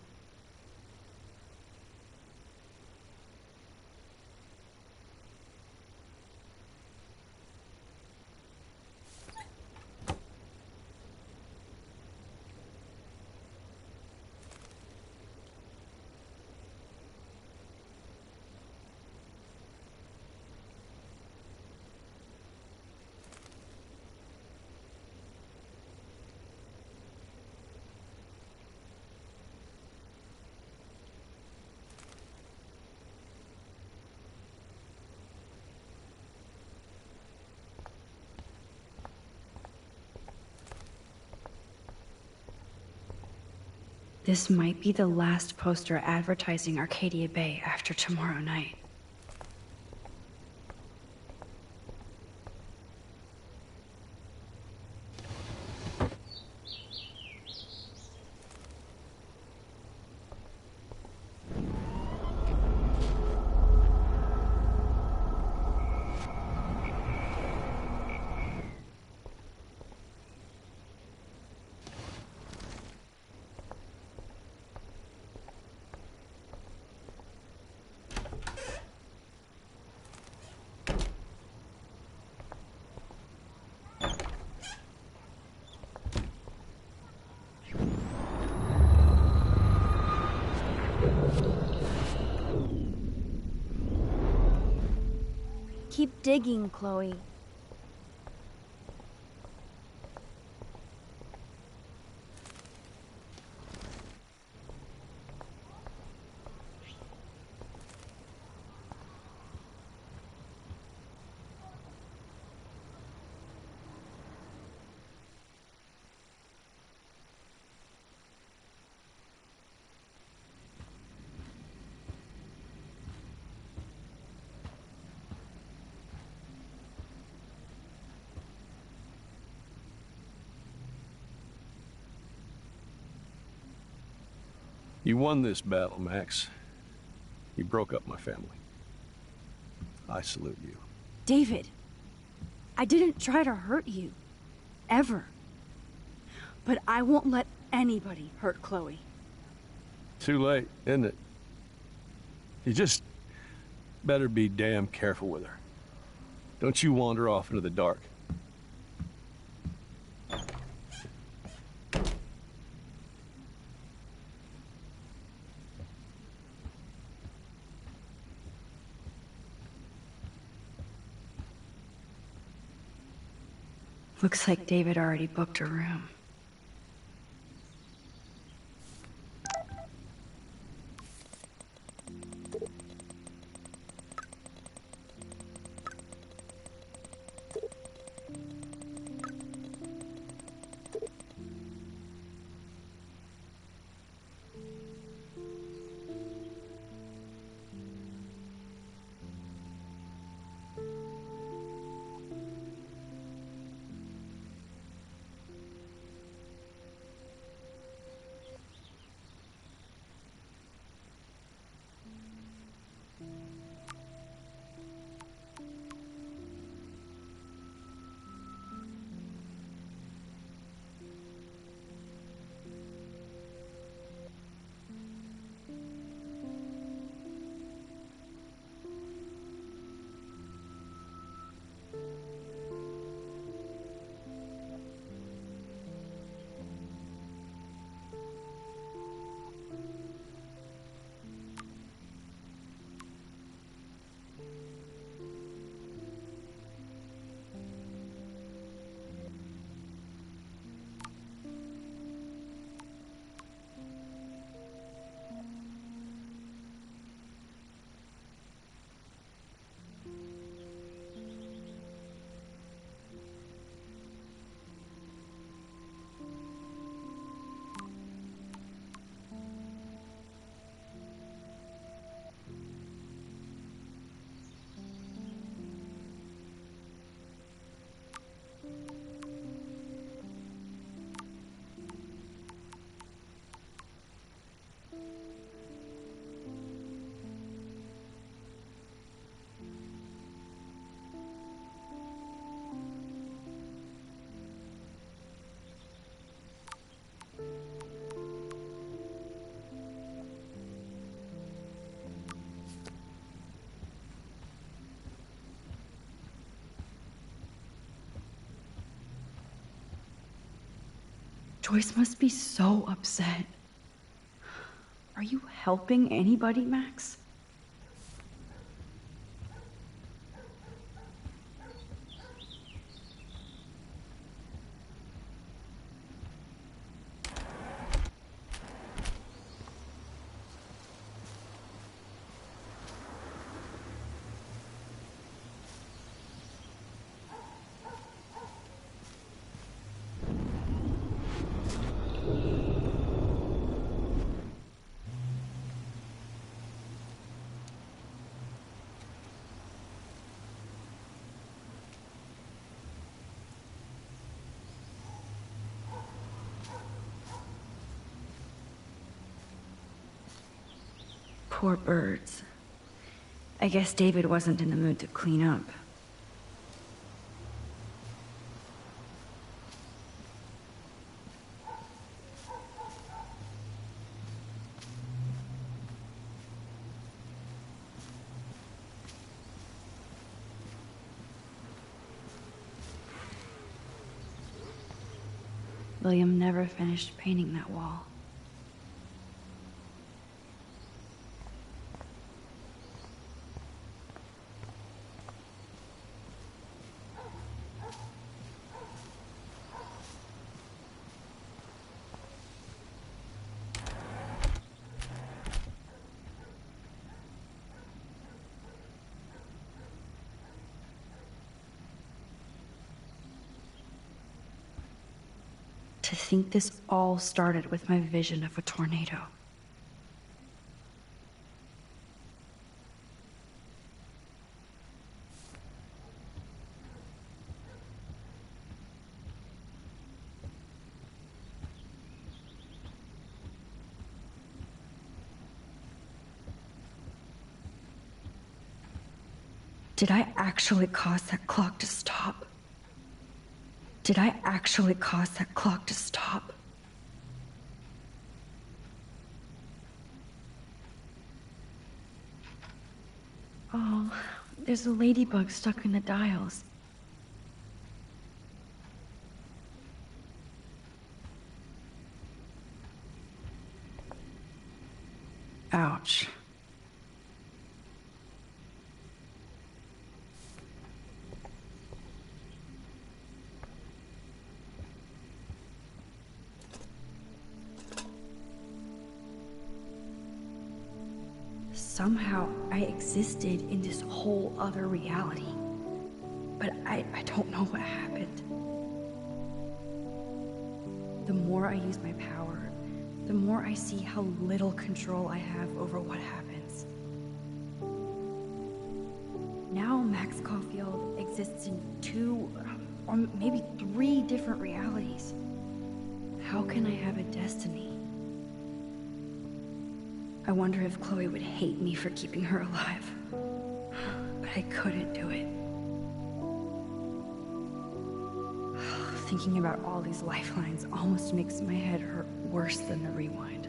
This might be the last poster advertising Arcadia Bay after tomorrow night. Keep digging, Chloe. You won this battle, Max. You broke up my family. I salute you. David, I didn't try to hurt you. Ever. But I won't let anybody hurt Chloe. Too late, isn't it? You just better be damn careful with her. Don't you wander off into the dark. Looks like David already booked a room. Joyce must be so upset. Are you helping anybody, Max? Poor birds. I guess David wasn't in the mood to clean up. William never finished painting that wall. think this all started with my vision of a tornado. Did I actually cause that clock to stop? Did I actually cause that clock to stop? Oh, there's a ladybug stuck in the dials. Ouch. Somehow I existed in this whole other reality. But I don't know what happened. The more I use my power, the more I see how little control I have over what happens. Now Max Caulfield exists in 2, or maybe 3 different realities. How can I have a destiny? I wonder if Chloe would hate me for keeping her alive. But I couldn't do it. Thinking about all these lifelines almost makes my head hurt worse than the rewind.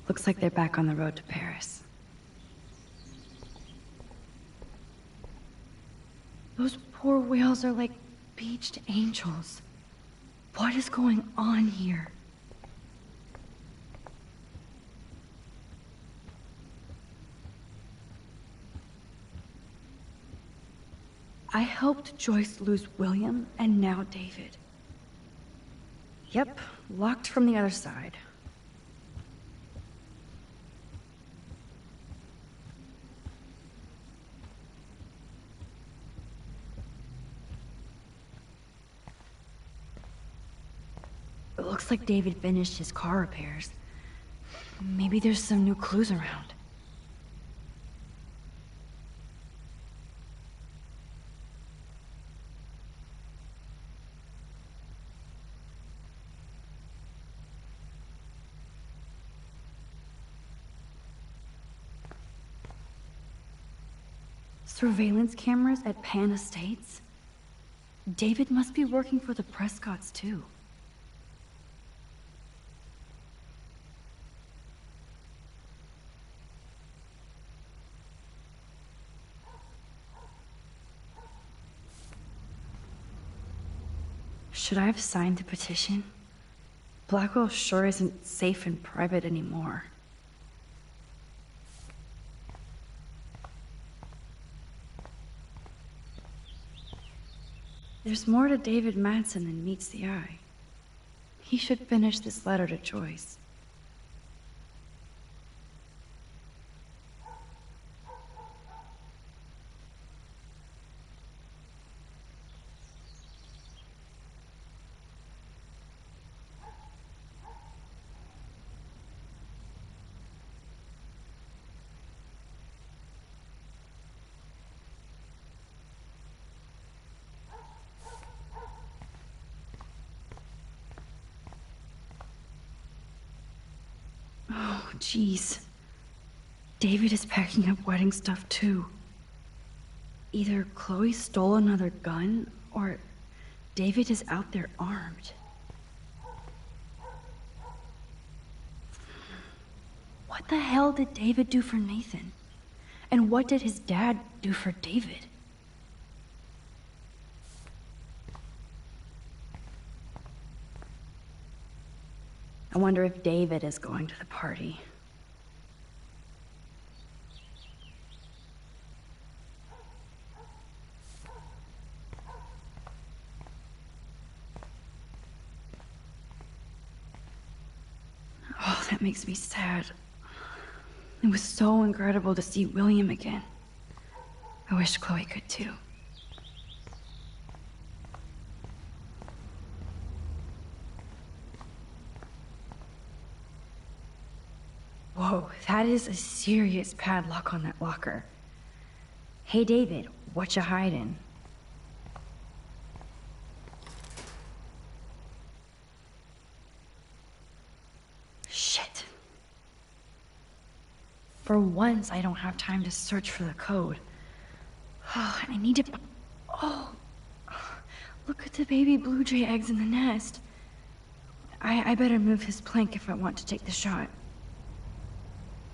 Looks like they're back on the road to Paris. Those poor whales are like beached angels. What is going on here? I helped Joyce lose William and now David. Yep, locked from the other side. It looks like David finished his car repairs. Maybe there's some new clues around. Surveillance cameras at Pan Estates? David must be working for the Prescotts, too. Should I have signed the petition? Blackwell sure isn't safe and private anymore. There's more to David Madsen than meets the eye. He should finish this letter to Joyce. Oh, jeez. David is packing up wedding stuff, too. Either Chloe stole another gun, or David is out there armed. What the hell did David do for Nathan? And what did his dad do for David? I wonder if David is going to the party. Oh, that makes me sad. It was so incredible to see William again. I wish Chloe could too. Whoa, that is a serious padlock on that locker. Hey, David, what you hiding? Shit. For once, I don't have time to search for the code. Oh, I need to... Oh, look at the baby blue jay eggs in the nest. I better move his plank if I want to take the shot.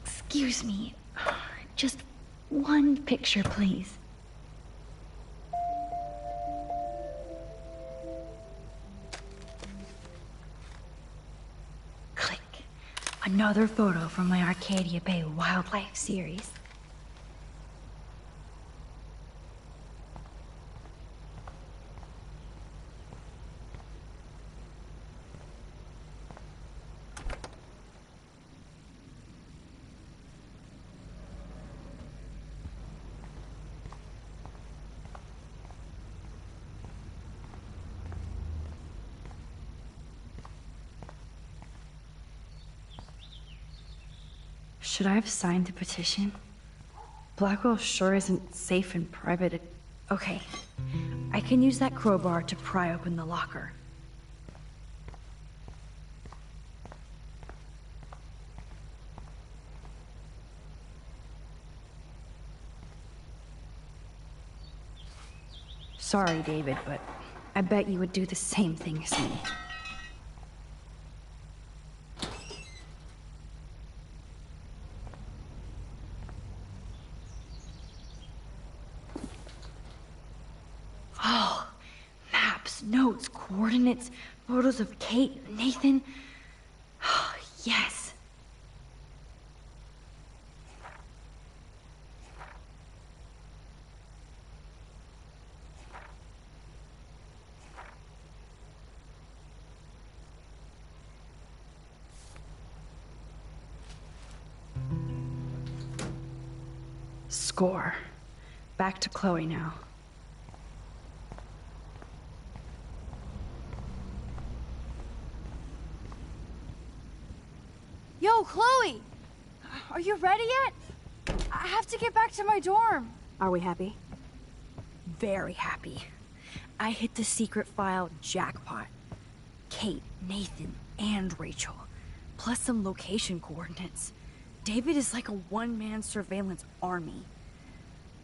Excuse me. Just one picture, please. Click. Another photo from my Arcadia Bay wildlife series. Should I have signed the petition? Blackwell sure isn't safe and private. Okay, I can use that crowbar to pry open the locker. Sorry, David, but I bet you would do the same thing as me. Oh, maps, notes, coordinates, photos of Kate, Nathan. Oh, yes. Score. Back to Chloe now. Yo, Chloe! Are you ready yet? I have to get back to my dorm. Are we happy? Very happy. I hit the secret file jackpot. Kate, Nathan, and Rachel. Plus some location coordinates. David is like a one-man surveillance army.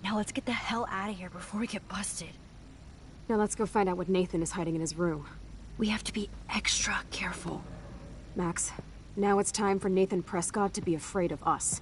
Now let's get the hell out of here before we get busted. Now let's go find out what Nathan is hiding in his room. We have to be extra careful. Max, now it's time for Nathan Prescott to be afraid of us.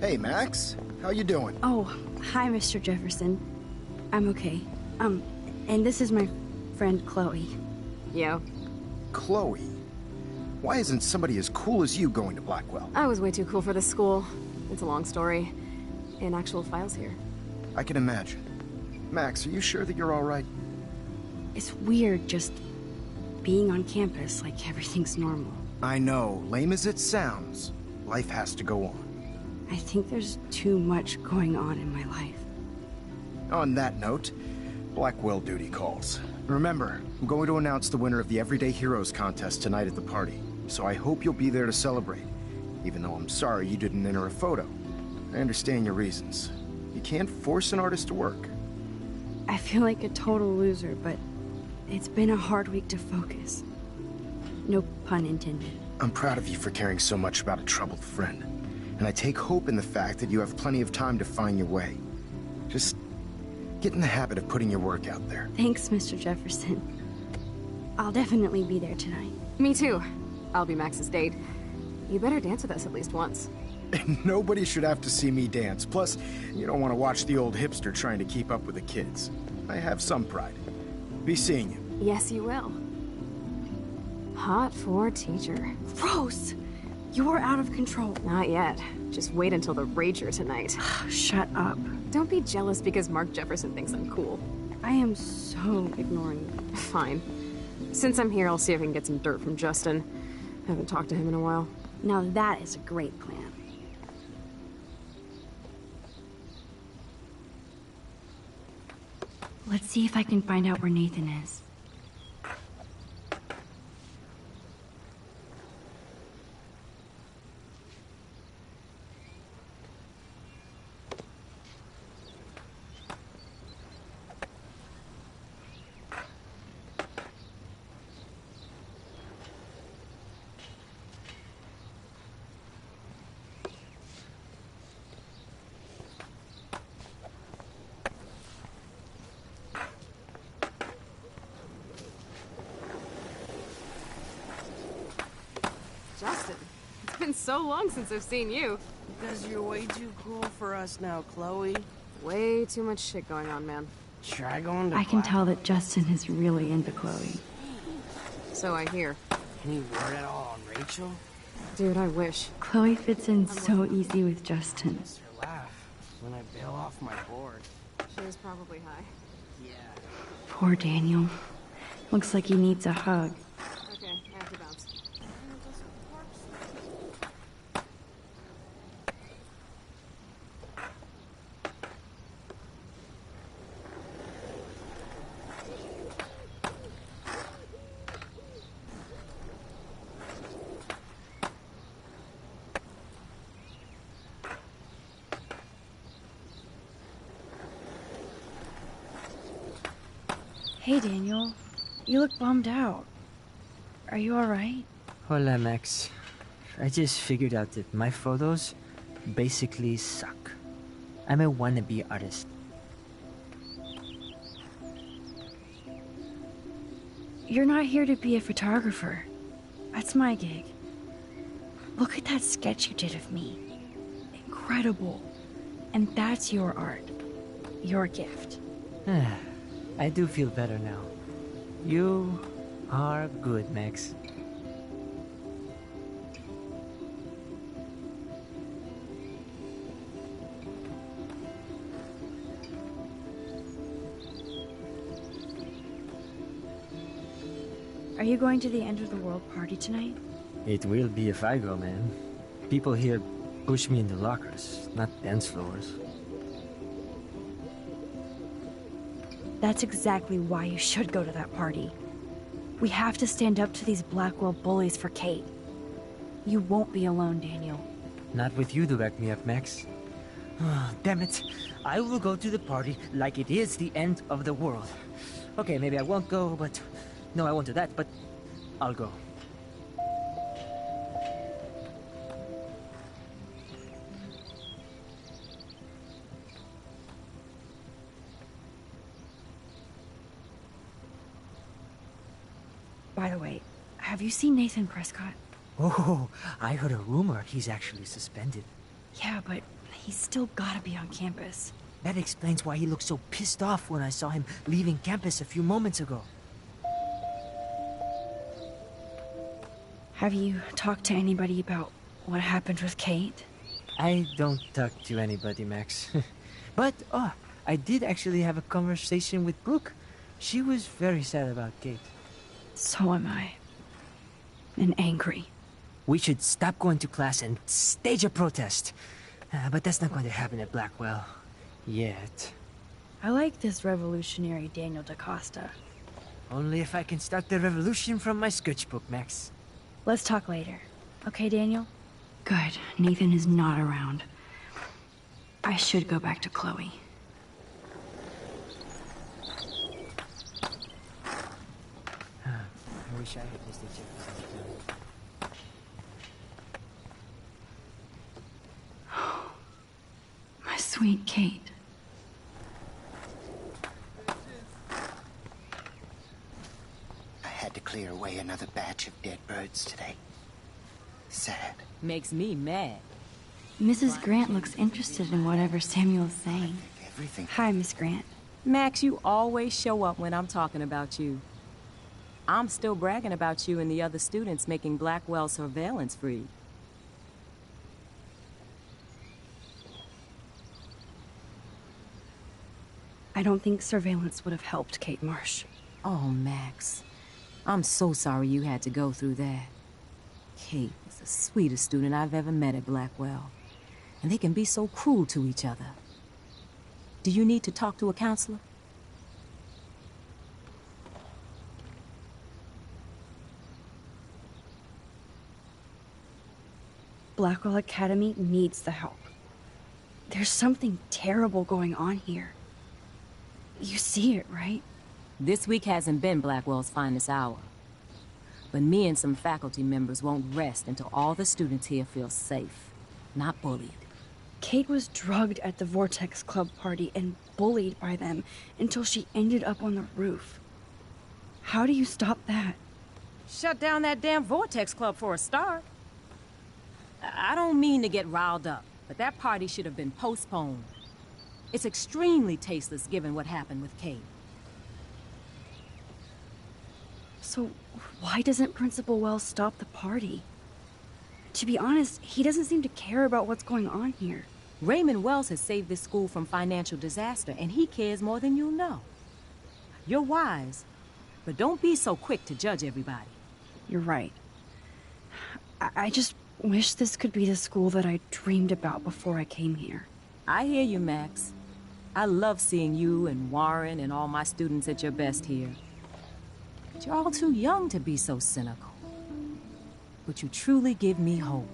Hey, Max. How you doing? Oh, hi, Mr. Jefferson. I'm okay. And this is my friend Chloe. Yo. Chloe? Why isn't somebody as cool as you going to Blackwell? I was way too cool for this school. It's a long story. And actual files here. I can imagine. Max, are you sure that you're all right? It's weird just being on campus like everything's normal. I know. Lame as it sounds, life has to go on. I think there's too much going on in my life. On that note, Blackwell duty calls. Remember, I'm going to announce the winner of the Everyday Heroes contest tonight at the party, so I hope you'll be there to celebrate, even though I'm sorry you didn't enter a photo. I understand your reasons. You can't force an artist to work. I feel like a total loser, but it's been a hard week to focus. No pun intended. I'm proud of you for caring so much about a troubled friend, and I take hope in the fact that you have plenty of time to find your way. Just get in the habit of putting your work out there. Thanks, Mr. Jefferson. I'll definitely be there tonight. Me too. I'll be Max's date. You better dance with us at least once. Nobody should have to see me dance. Plus, you don't want to watch the old hipster trying to keep up with the kids. I have some pride. Be seeing you. Yes, you will. Hot for teacher. Gross! You're out of control. Not yet. Just wait until the Rager tonight. Shut up. Don't be jealous because Mark Jefferson thinks I'm cool. I am so ignoring you. Fine. Since I'm here, I'll see if I can get some dirt from Justin. Haven't talked to him in a while. Now that is a great plan. Let's see if I can find out where Nathan is. Justin, it's been so long since I've seen you. Because you're way too cool for us now, Chloe. Way too much shit going on, man. Try going to I can tell that Justin is really into Chloe. So I hear. Any word at all on Rachel? Dude, I wish. Chloe fits in so easy with Justin. It's her laugh when I bail off my board. She was probably high. Yeah. Poor Daniel. Looks like he needs a hug. Okay, I have to bounce. Hey, Daniel. You look bummed out. Are you alright? Hola, Max. I just figured out that my photos basically suck. I'm a wannabe artist. You're not here to be a photographer. That's my gig. Look at that sketch you did of me. Incredible. And that's your art. Your gift. I do feel better now. You are good, Max. Are you going to the end of the world party tonight? It will be if I go, man. People here push me into lockers, not dance floors. That's exactly why you should go to that party. We have to stand up to these Blackwell bullies for Kate. You won't be alone, Daniel. Not with you to back me up, Max. Damn it. I will go to the party like it is the end of the world. Okay, maybe I won't go, but... No, I won't do that, but... I'll go. By the way, have you seen Nathan Prescott? Oh, I heard a rumor he's actually suspended. Yeah, but he's still gotta be on campus. That explains why he looked so pissed off when I saw him leaving campus a few moments ago. Have you talked to anybody about what happened with Kate? I don't talk to anybody, Max. But, I did actually have a conversation with Brooke. She was very sad about Kate. So am I. And angry. We should stop going to class and stage a protest. But that's not going to happen at Blackwell. Yet. I like this revolutionary Daniel DaCosta. Only if I can start the revolution from my sketchbook, Max. Let's talk later. Okay, Daniel? Good. Nathan is not around. I should go back to Chloe. I wish I had this teacher. My sweet Kate. I had to clear away another batch of dead birds today. Sad. Makes me mad. Mrs. Grant looks interested in whatever Samuel's saying. Everything. Hi, Miss Grant. Max, you always show up when I'm talking about you. I'm still bragging about you and the other students making Blackwell surveillance free. I don't think surveillance would have helped Kate Marsh. Oh, Max. I'm so sorry you had to go through that. Kate was the sweetest student I've ever met at Blackwell. And they can be so cruel to each other. Do you need to talk to a counselor? Blackwell Academy needs the help. There's something terrible going on here. You see it, right? This week hasn't been Blackwell's finest hour. But me and some faculty members won't rest until all the students here feel safe, not bullied. Kate was drugged at the Vortex Club party and bullied by them until she ended up on the roof. How do you stop that? Shut down that damn Vortex Club for a start. I don't mean to get riled up, but that party should have been postponed. It's extremely tasteless given what happened with Kate. So why doesn't Principal Wells stop the party? To be honest, he doesn't seem to care about what's going on here. Raymond Wells has saved this school from financial disaster, and he cares more than you know. You're wise, but don't be so quick to judge everybody. You're right. I just wish this could be the school that I dreamed about before I came here. I hear you, Max. I love seeing you and Warren and all my students at your best here. But you're all too young to be so cynical. But you truly give me hope.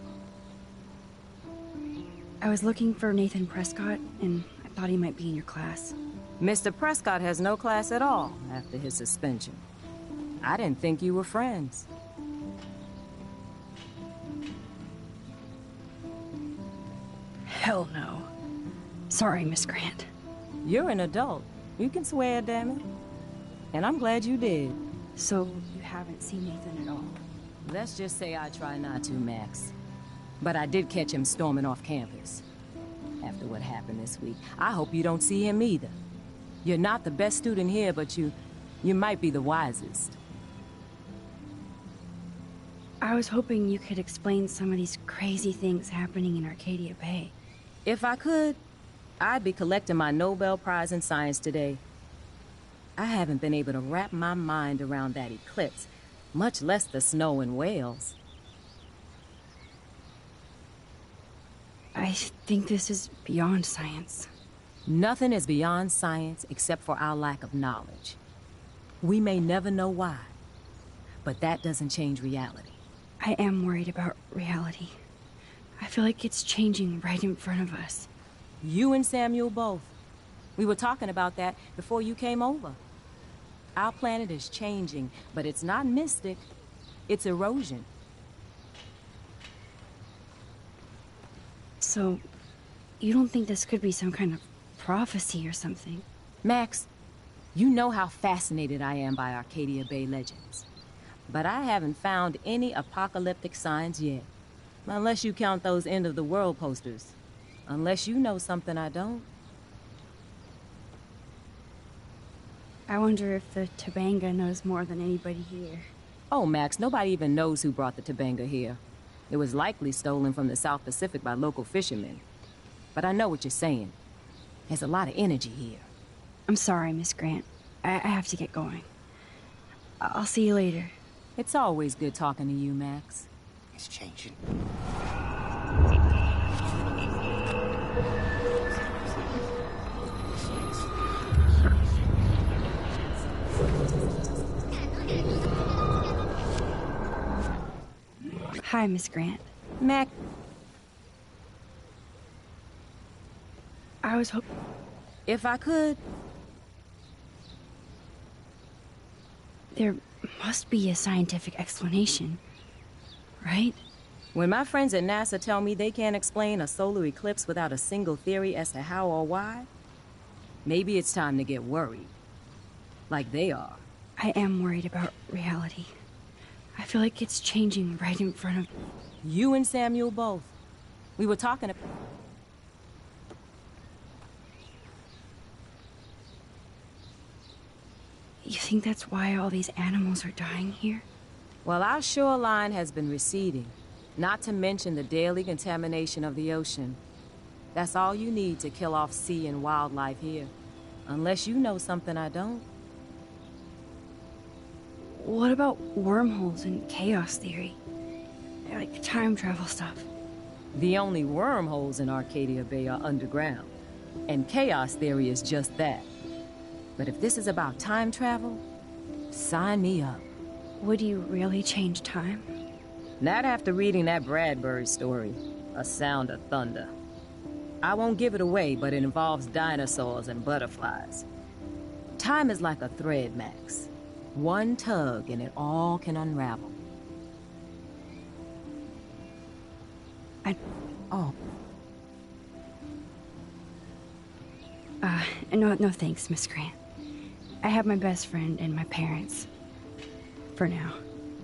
I was looking for Nathan Prescott, and I thought he might be in your class. Mr. Prescott has no class at all after his suspension. I didn't think you were friends. Hell no. Sorry, Miss Grant. You're an adult. You can swear, damn it. And I'm glad you did. So, you haven't seen Nathan at all? Let's just say I try not to, Max. But I did catch him storming off campus. After what happened this week, I hope you don't see him either. You're not the best student here, but you might be the wisest. I was hoping you could explain some of these crazy things happening in Arcadia Bay. If I could, I'd be collecting my Nobel Prize in Science today. I haven't been able to wrap my mind around that eclipse, much less the snow in Wales. I think this is beyond science. Nothing is beyond science except for our lack of knowledge. We may never know why, but that doesn't change reality. I am worried about reality. I feel like it's changing right in front of us. You and Samuel both. We were talking about that before you came over. Our planet is changing, but it's not mystic. It's erosion. So, you don't think this could be some kind of prophecy or something? Max, you know how fascinated I am by Arcadia Bay legends. But I haven't found any apocalyptic signs yet. Unless you count those end-of-the-world posters. Unless you know something I don't. I wonder if the Tobanga knows more than anybody here. Oh, Max, nobody even knows who brought the Tobanga here. It was likely stolen from the South Pacific by local fishermen. But I know what you're saying. There's a lot of energy here. I'm sorry, Miss Grant. I have to get going. I'll see you later. It's always good talking to you, Max. It's changing. Hi, Miss Grant. Mac, I was hoping... if I could, There must be a scientific explanation, right? when my friends at NASA tell me they can't explain a solar eclipse without a single theory as to how or why, maybe it's time to get worried. Like they are. I am worried about reality. I feel like it's changing right in front of... You and Samuel both. We were talking about... You think that's why all these animals are dying here? Well, our shoreline has been receding, not to mention the daily contamination of the ocean. That's all you need to kill off sea and wildlife here. Unless you know something I don't. What about wormholes and chaos theory? Like time travel stuff. The only wormholes in Arcadia Bay are underground. And chaos theory is just that. But if this is about time travel, sign me up. Would you really change time? Not after reading that Bradbury story, A Sound of Thunder. I won't give it away, but it involves dinosaurs and butterflies. Time is like a thread, Max. One tug and it all can unravel. No thanks, Miss Grant. I have my best friend and my parents. For now.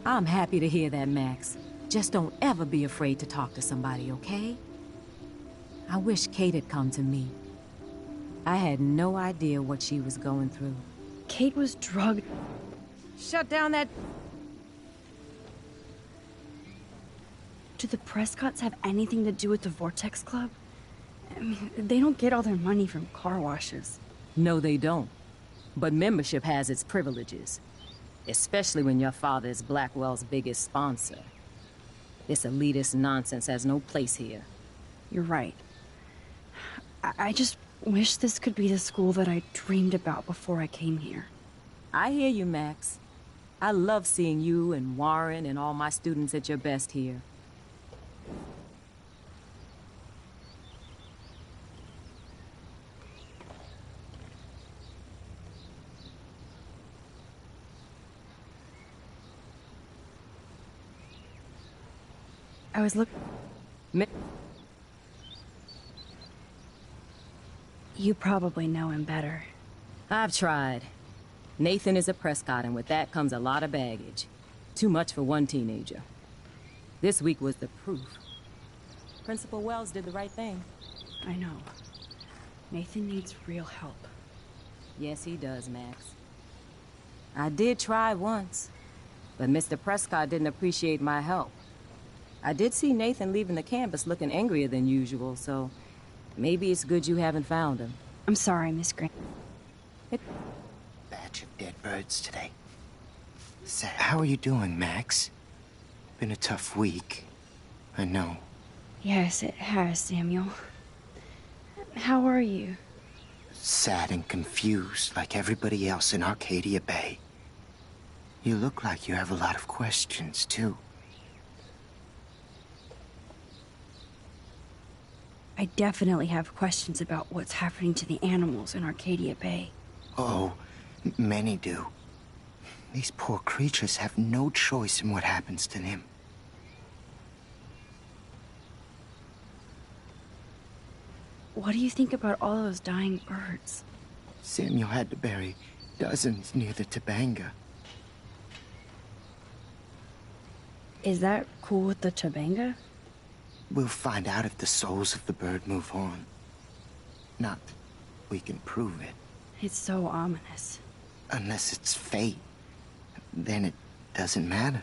I'm happy to hear that, Max. Just don't ever be afraid to talk to somebody, okay? I wish Kate had come to me. I had no idea what she was going through. Kate was drugged. Shut down that... Do the Prescotts have anything to do with the Vortex Club? I mean, they don't get all their money from car washes. No, they don't. But membership has its privileges. Especially when your father is Blackwell's biggest sponsor. This elitist nonsense has no place here. You're right. I just wish this could be the school that I dreamed about before I came here. I hear you, Max. I love seeing you and Warren and all my students at your best here. I was You probably know him better. I've tried. Nathan is a Prescott, and with that comes a lot of baggage. Too much for one teenager. This week was the proof. Principal Wells did the right thing. I know. Nathan needs real help. Yes, he does, Max. I did try once, but Mr. Prescott didn't appreciate my help. I did see Nathan leaving the campus looking angrier than usual, so maybe it's good you haven't found him. I'm sorry, Miss Grant. Batch of dead birds today. Sad. How are you doing, Max? Been a tough week. I know. Yes, it has, Samuel. How are you? Sad and confused, like everybody else in Arcadia Bay. You look like you have a lot of questions, too. I definitely have questions about what's happening to the animals in Arcadia Bay. Oh, many do. These poor creatures have no choice in what happens to them. What do you think about all those dying birds? Samuel had to bury dozens near the Tabanga. Is that cool with the Tabanga? We'll find out if the souls of the bird move on. Not that we can prove it. It's so ominous. Unless it's fate, then it doesn't matter.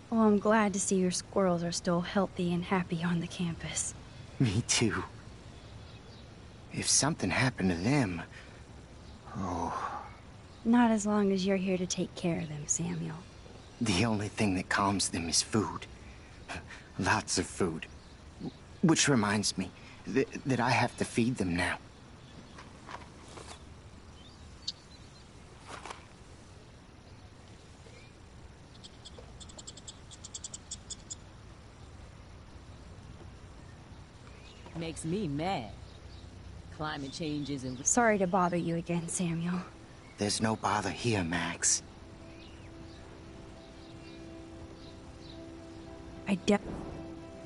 Well, I'm glad to see your squirrels are still healthy and happy on the campus. Me too. If something happened to them... Oh... Not as long as you're here to take care of them, Samuel. The only thing that calms them is food. Lots of food. Which reminds me that I have to feed them now. makes me mad. Climate change isn't... Sorry to bother you again, Samuel. There's no bother here, Max.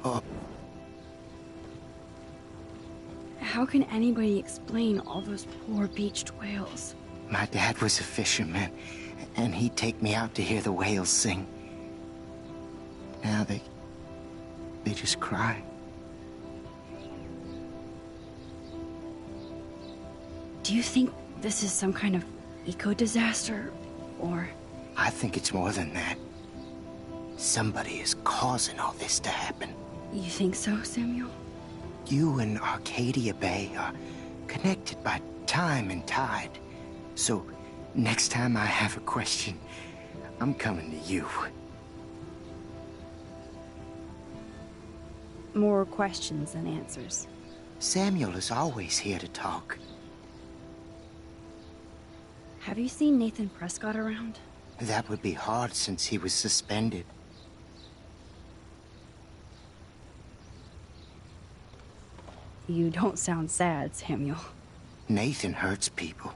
Oh. How can anybody explain all those poor beached whales? My dad was a fisherman, and he'd take me out to hear the whales sing. Now they just cry. Do you think this is some kind of eco-disaster, or... I think it's more than that. Somebody is causing all this to happen. You think so, Samuel? You and Arcadia Bay are connected by time and tide. So, next time I have a question, I'm coming to you. More questions than answers. Samuel is always here to talk. Have you seen Nathan Prescott around? That would be hard since he was suspended. You don't sound sad, Samuel. Nathan hurts people.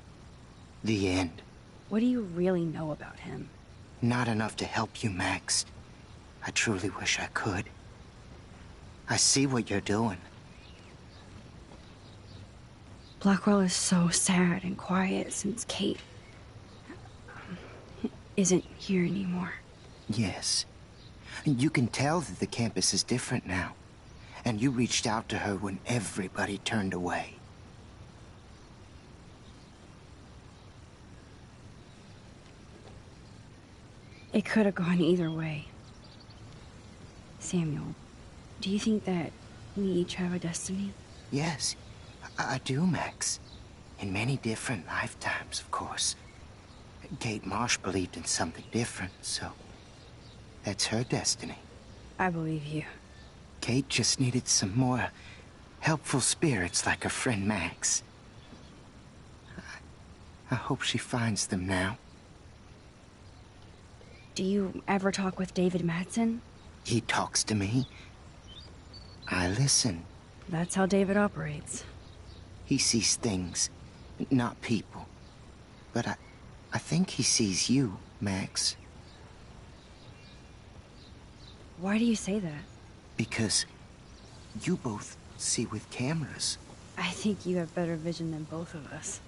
The end. What do you really know about him? Not enough to help you, Max. I truly wish I could. I see what you're doing. Blackwell is so sad and quiet since Kate isn't here anymore. Yes. You can tell that the campus is different now. And you reached out to her when everybody turned away. It could have gone either way. Samuel, do you think that we each have a destiny? Yes, I do, Max. In many different lifetimes, of course. Kate Marsh believed in something different, so that's her destiny. I believe you. Kate just needed some more helpful spirits like her friend Max. I hope she finds them now. Do you ever talk with David Madsen? He talks to me. I listen. That's how David operates. He sees things, not people. But I think he sees you, Max. Why do you say that? Because you both see with cameras. I think you have better vision than both of us.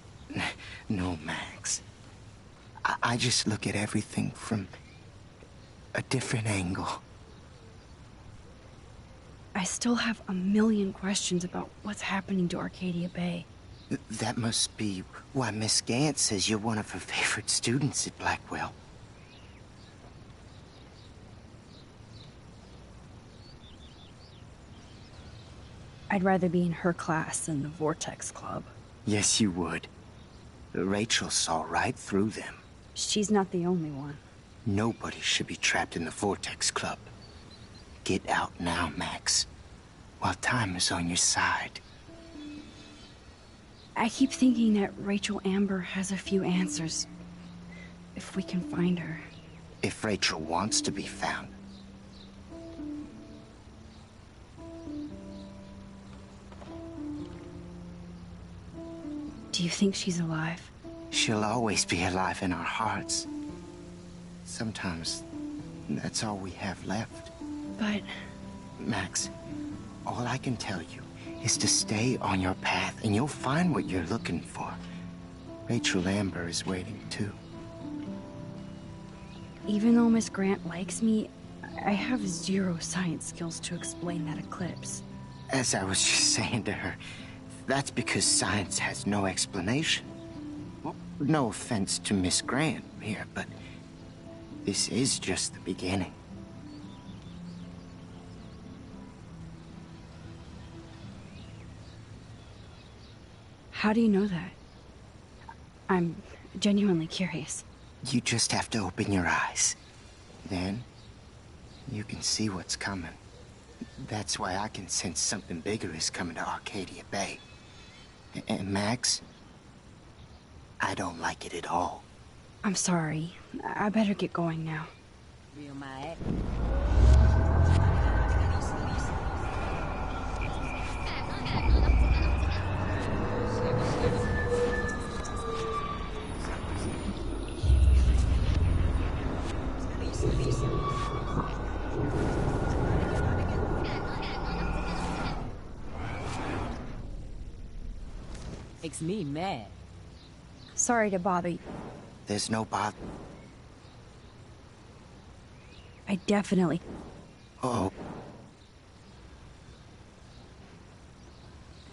No, Max. I just look at everything from a different angle. I still have a million questions about what's happening to Arcadia Bay. That must be why Miss Gant says you're one of her favorite students at Blackwell. I'd rather be in her class than the Vortex Club. Yes, you would. Rachel saw right through them. She's not the only one. Nobody should be trapped in the Vortex Club. Get out now, Max, while time is on your side. I keep thinking that Rachel Amber has a few answers. If we can find her. If Rachel wants to be found. Do you think she's alive? She'll always be alive in our hearts. Sometimes that's all we have left. But... Max, all I can tell you is to stay on your path and you'll find what you're looking for. Rachel Amber is waiting too. Even though Miss Grant likes me, I have zero science skills to explain that eclipse. As I was just saying to her, that's because science has no explanation. Well, no offense to Miss Grant here, but this is just the beginning. How do you know that? I'm genuinely curious. You just have to open your eyes. Then, you can see what's coming. That's why I can sense something bigger is coming to Arcadia Bay. And Max, I don't like it at all. I'm sorry. I better get going now. Real my Makes me mad. Sorry to bother you. There's no bother. I definitely... Oh,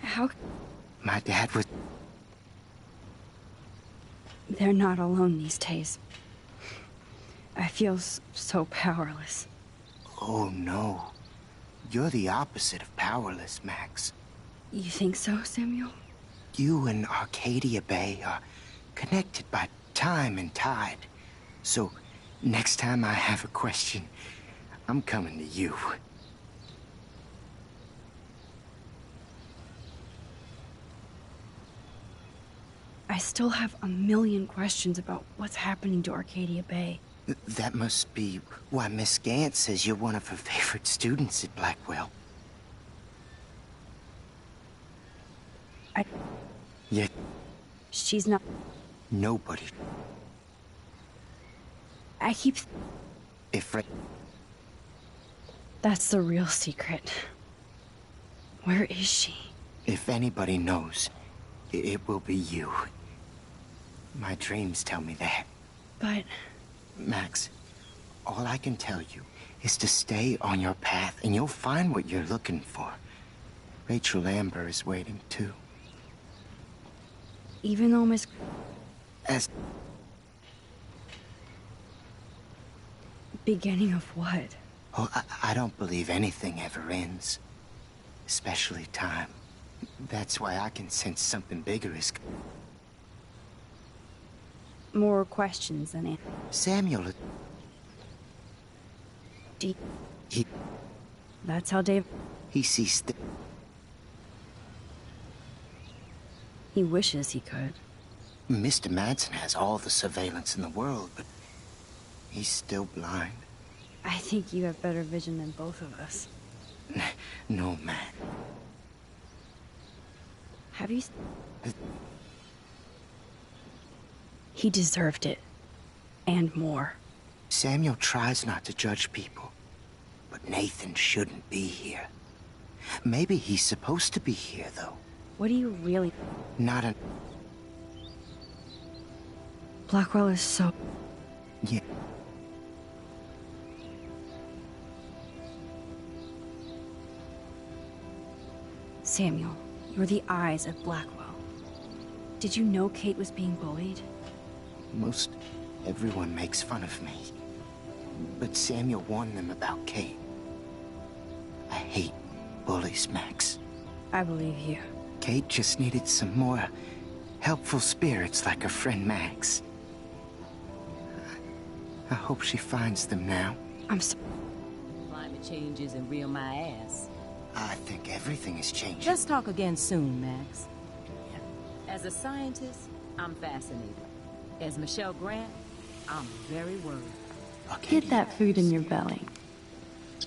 How... my dad was... They're not alone these days. I feel so powerless. Oh, no. You're the opposite of powerless, Max. You think so, Samuel? You and Arcadia Bay are connected by time and tide. So, next time I have a question, I'm coming to you. I still have a million questions about what's happening to Arcadia Bay. That must be why Miss Gant says you're one of her favorite students at Blackwell. Yet... She's not... Nobody... I keep... If... That's the real secret. Where is she? If anybody knows, it will be you. My dreams tell me that. But... Max, all I can tell you is to stay on your path and you'll find what you're looking for. Rachel Amber is waiting too. Even though Miss... As... Beginning of what? Oh, I don't believe anything ever ends. Especially time. That's why I can sense something bigger is... More questions than answers. Samuel... He... That's how Dave... He sees He wishes he could. Mr. Madsen has all the surveillance in the world, but... he's still blind. I think you have better vision than both of us. No, Matt. Have you... He deserved it. And more. Samuel tries not to judge people. But Nathan shouldn't be here. Maybe he's supposed to be here, though. What do you really... Not a... Blackwell is so... Yeah. Samuel, you're the eyes of Blackwell. Did you know Kate was being bullied? Most everyone makes fun of me. But Samuel warned them about Kate. I hate bullies, Max. I believe you. Kate just needed some more helpful spirits like her friend Max. I hope she finds them now. I'm so... Climate change isn't real my ass. I think everything is changing. Let's talk again soon, Max. As a scientist, I'm fascinated. As Michelle Grant, I'm very worried. Get that food in your belly.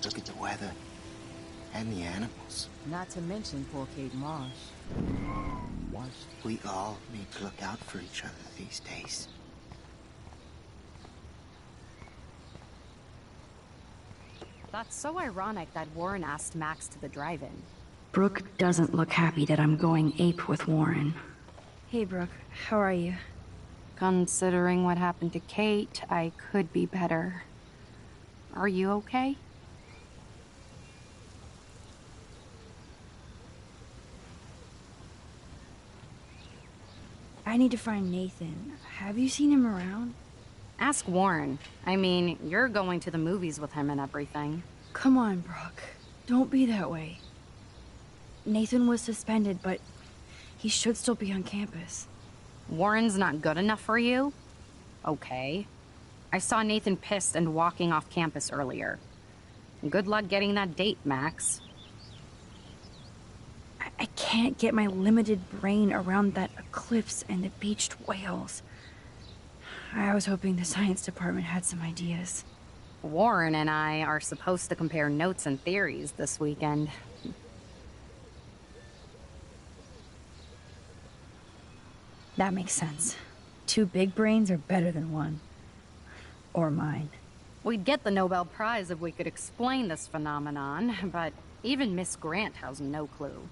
Look at the weather. And the animals. Not to mention poor Kate Marsh. We all need to look out for each other these days. That's so ironic that Warren asked Max to the drive-in. Brooke doesn't look happy that I'm going ape with Warren. Hey, Brooke. How are you? Considering what happened to Kate, I could be better. Are you okay? I need to find Nathan. Have you seen him around? Ask Warren. I mean, you're going to the movies with him and everything. Come on, Brooke. Don't be that way. Nathan was suspended, but he should still be on campus. Warren's not good enough for you? Okay. I saw Nathan pissed and walking off campus earlier. Good luck getting that date, Max. I can't get my limited brain around that eclipse and the beached whales. I was hoping the science department had some ideas. Warren and I are supposed to compare notes and theories this weekend. That makes sense. 2 big brains are better than 1. Or mine. We'd get the Nobel Prize if we could explain this phenomenon, but even Miss Grant has no clue.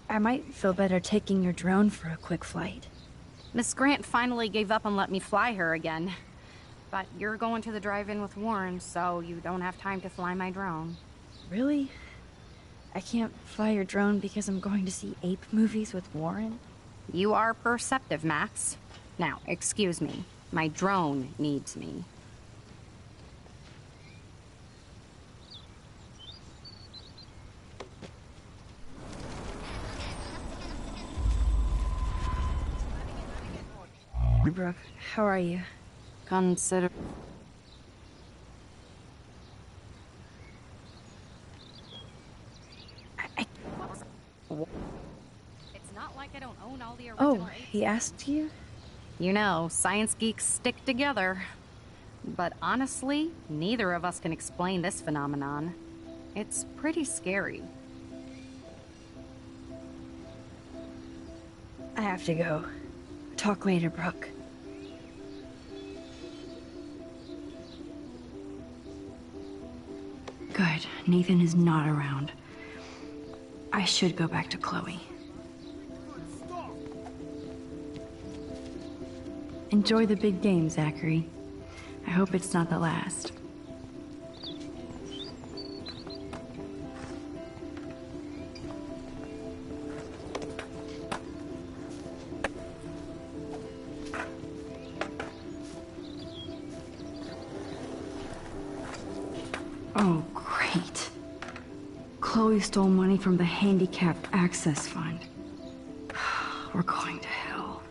I might feel better taking your drone for a quick flight. Miss Grant finally gave up and let me fly her again. But you're going to the drive-in with Warren, so you don't have time to fly my drone. Really? I can't fly your drone because I'm going to see ape movies with Warren? You are perceptive, Max. Now, excuse me. My drone needs me. Brooke, how are you? Consider... It's not like I don't own all the original... Oh, he asked you? You know, science geeks stick together. But honestly, neither of us can explain this phenomenon. It's pretty scary. I have to go. Talk later, Brooke. Good. Nathan is not around. I should go back to Chloe. Enjoy the big game, Zachary. I hope it's not the last. Oh, great. Chloe stole money from the Handicapped Access Fund. We're going to hell.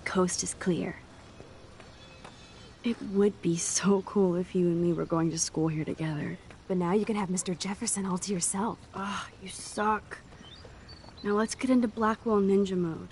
Coast is clear. It would be so cool if you and me were going to school here together. But now you can have Mr. Jefferson all to yourself. Ah, you suck. Now let's get into Blackwell Ninja mode.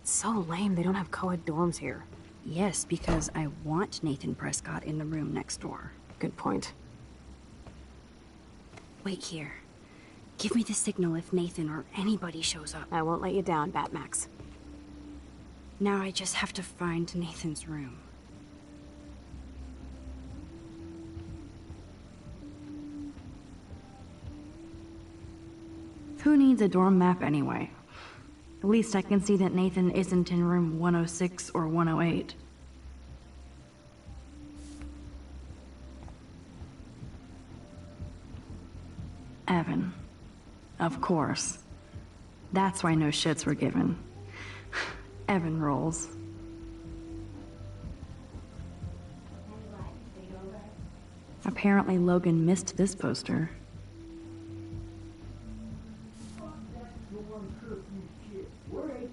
It's so lame they don't have co-ed dorms here. Yes, because I want Nathan Prescott in the room next door. Good point. Wait here. Give me the signal if Nathan or anybody shows up. I won't let you down, Batmax. Now I just have to find Nathan's room. Who needs a dorm map anyway? At least I can see that Nathan isn't in room 106 or 108. Evan. Of course. That's why no shits were given. Evan rolls. Apparently Logan missed this poster.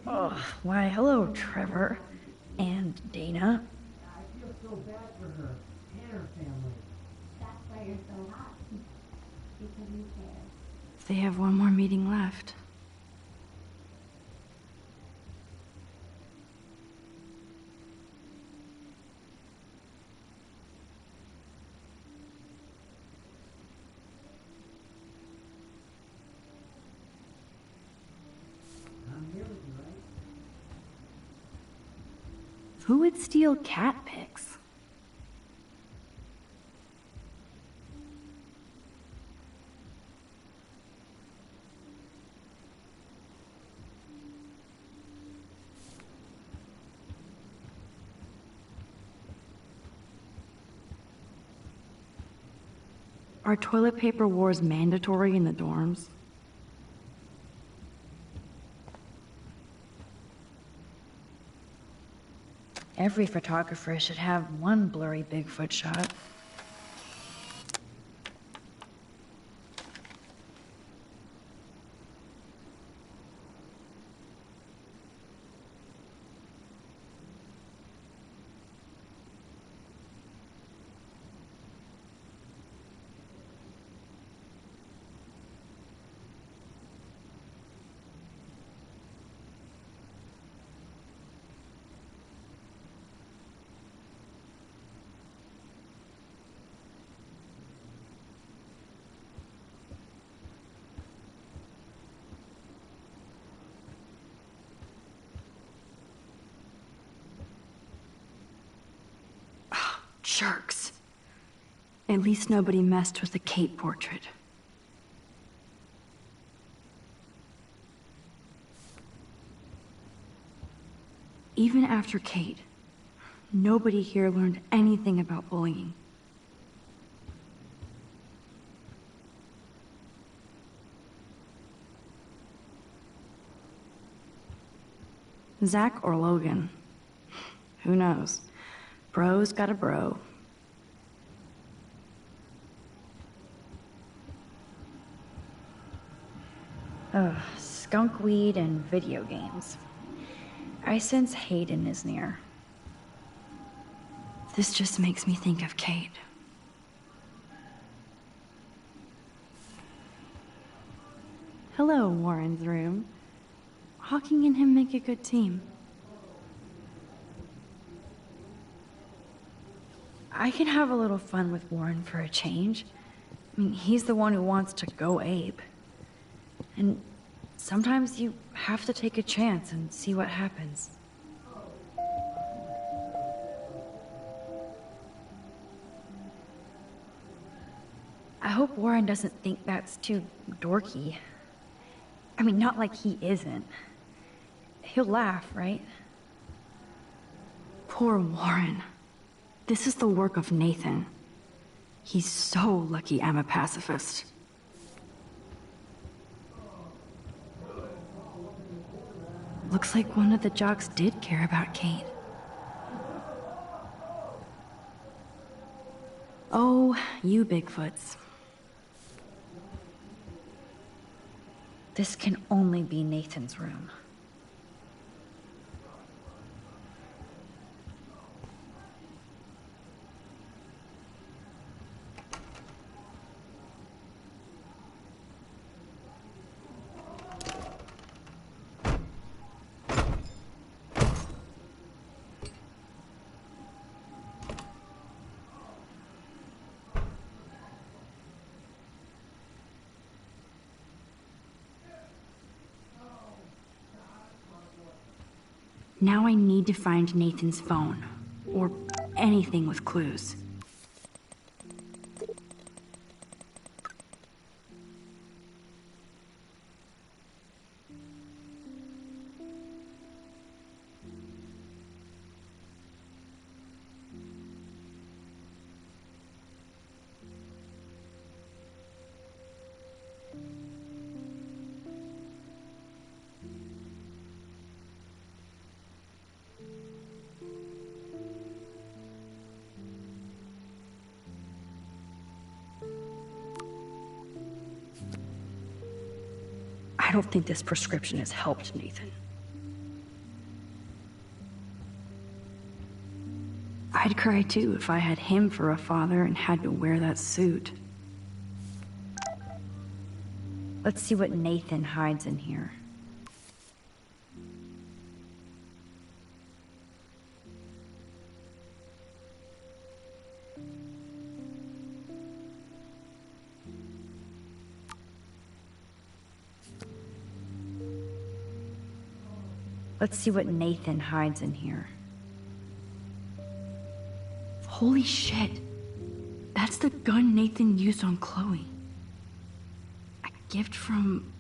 Oh, why, hello, Trevor. And Dana. I feel so bad for her and her family. That's why you're so hot. Because you care. They have one more meeting left. Who would steal cat pics? Are toilet paper wars mandatory in the dorms? Every photographer should have one blurry Bigfoot shot. Jerks. At least nobody messed with the Kate portrait. Even after Kate, nobody here learned anything about bullying. Zach or Logan? Who knows? Bro's got a bro. Ugh, skunk weed and video games. I sense Hayden is near. This just makes me think of Kate. Hello, Warren's room. Hawking and him make a good team. I can have a little fun with Warren for a change. I mean, he's the one who wants to go ape. And sometimes you have to take a chance and see what happens. I hope Warren doesn't think that's too dorky. I mean, not like he isn't. He'll laugh, right? Poor Warren. This is the work of Nathan. He's so lucky I'm a pacifist. Looks like one of the jocks did care about Kate. Oh, you Bigfoots. This can only be Nathan's room. Now I need to find Nathan's phone, or anything with clues. I don't think this prescription has helped Nathan. I'd cry too if I had him for a father and had to wear that suit. Let's see what Nathan hides in here. Let's see what Nathan hides in here. Holy shit. That's the gun Nathan used on Chloe. A gift from...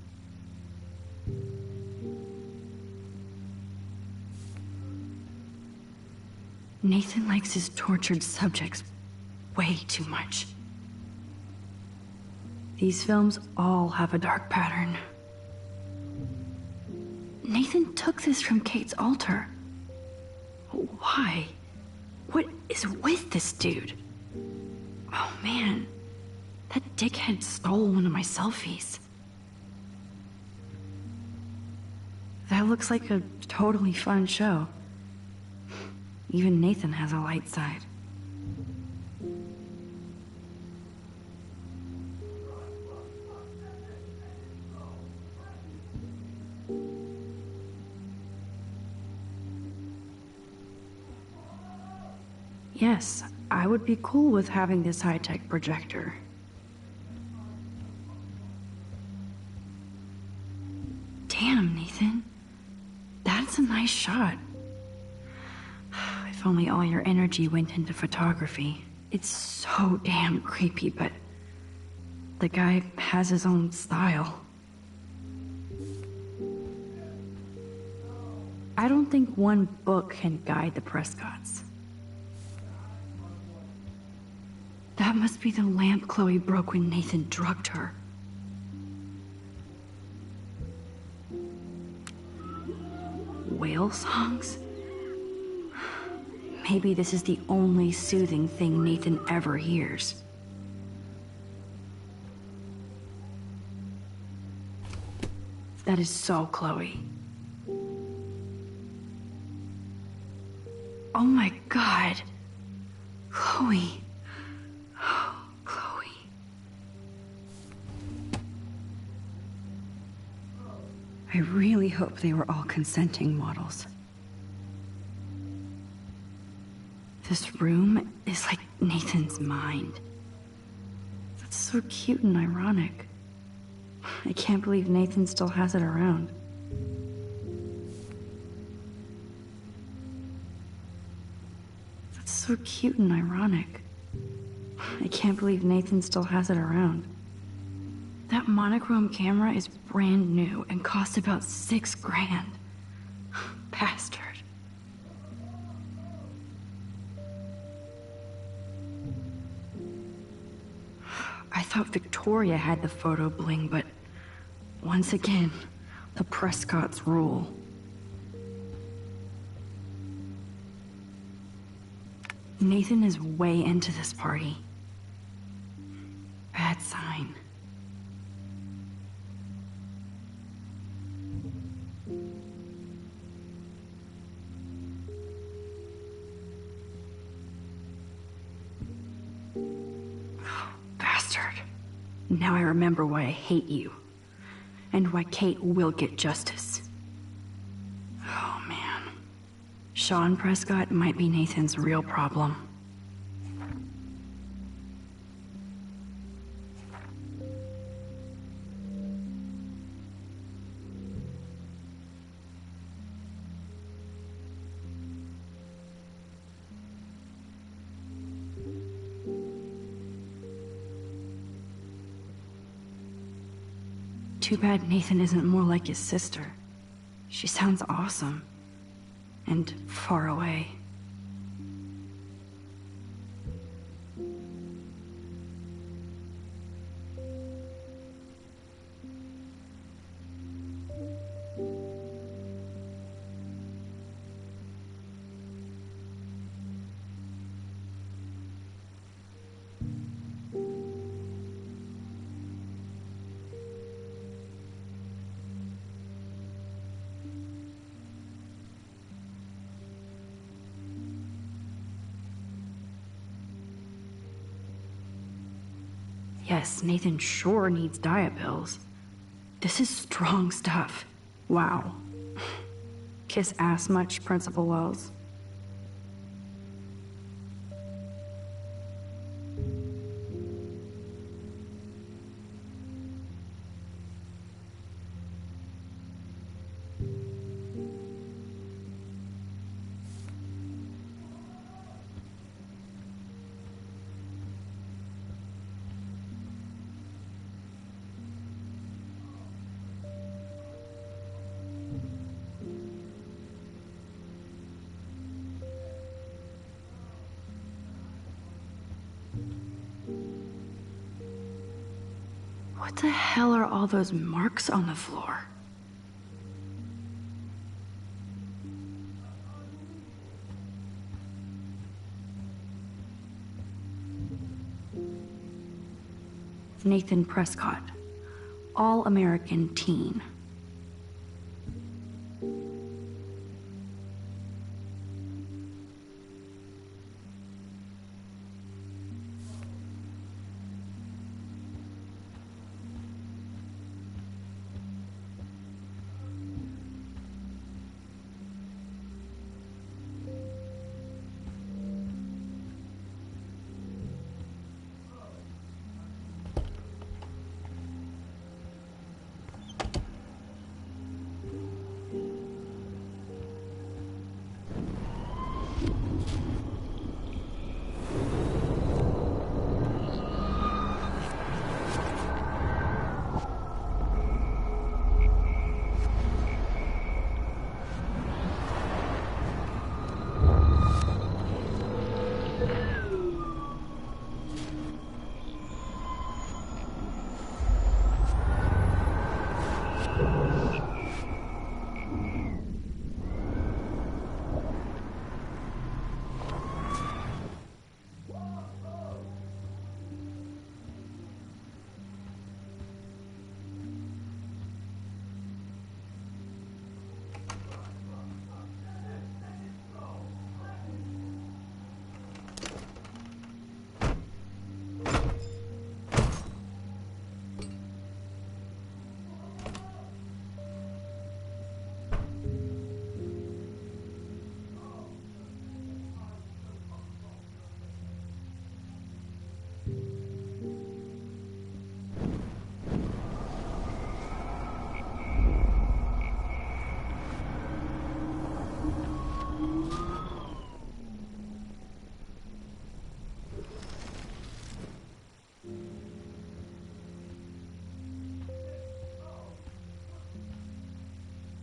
Nathan likes his tortured subjects way too much. These films all have a dark pattern. Nathan took this from Kate's altar. Why? What is with this dude? Oh man, that dickhead stole one of my selfies. That looks like a totally fun show. Even Nathan has a light side. Yes, I would be cool with having this high-tech projector. Damn, Nathan. That's a nice shot. If only all your energy went into photography. It's so damn creepy, but the guy has his own style. I don't think one book can guide the Prescotts. That must be the lamp Chloe broke when Nathan drugged her. Whale songs? Maybe this is the only soothing thing Nathan ever hears. That is so Chloe. Oh my God. Chloe. Oh, Chloe. I really hope they were all consenting models. This room is like Nathan's mind. That's so cute and ironic. I can't believe Nathan still has it around. That's so cute and ironic. I can't believe Nathan still has it around. That monochrome camera is brand new and cost about $6 grand. Bastard. I thought Victoria had the photo bling, but once again, the Prescotts rule. Nathan is way into this party. Bad sign. Bastard. Now I remember why I hate you. And why Kate will get justice. Oh, man. Sean Prescott might be Nathan's real problem. Too bad Nathan isn't more like his sister. She sounds awesome. And far away. Yes, Nathan sure needs diet pills. This is strong stuff. Wow. Kiss ass much, Principal Wells? What the hell are all those marks on the floor? Nathan Prescott, all-American teen.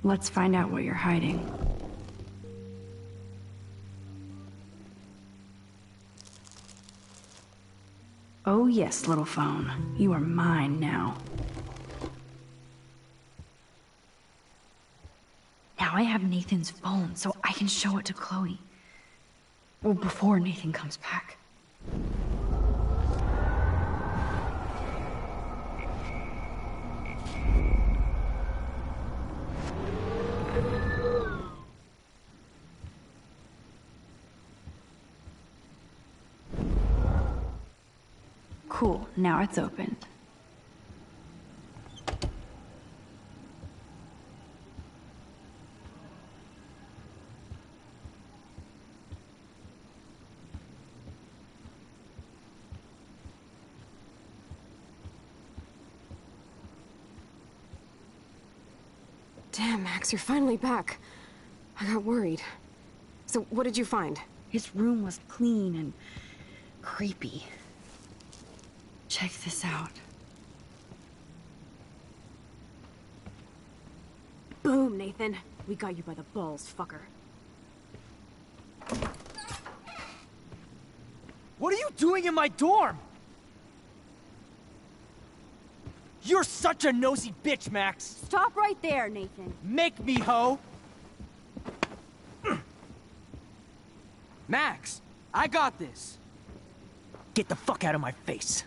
Let's find out what you're hiding. Oh yes, little phone. You are mine now. Now I have Nathan's phone, so I can show it to Chloe. Well, before Nathan comes back. Cool, now it's opened. Damn, Max, you're finally back. I got worried. So, what did you find? His room was clean and creepy. Check this out. Boom, Nathan. We got you by the balls, fucker. What are you doing in my dorm? You're such a nosy bitch, Max. Stop right there, Nathan. Make me, ho. Max, I got this. Get the fuck out of my face.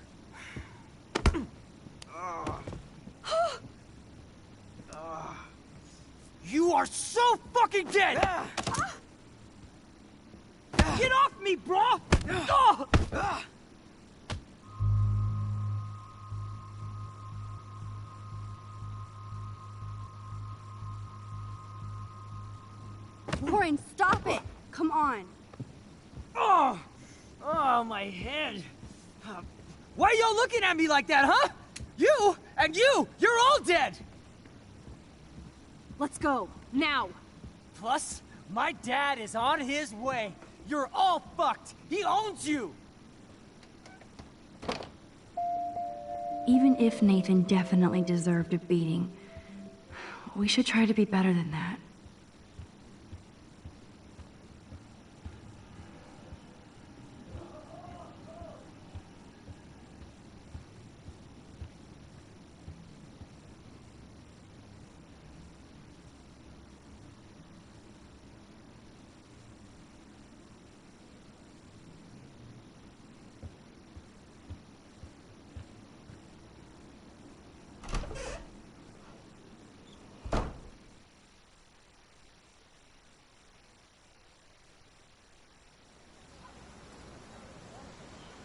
You are so fucking dead! Get off me, bro! Warren, stop it! Come on. Oh, my head. Why are y'all looking at me like that, huh? You and you're all dead! Let's go, now! Plus, my dad is on his way. You're all fucked. He owns you! Even if Nathan definitely deserved a beating, we should try to be better than that.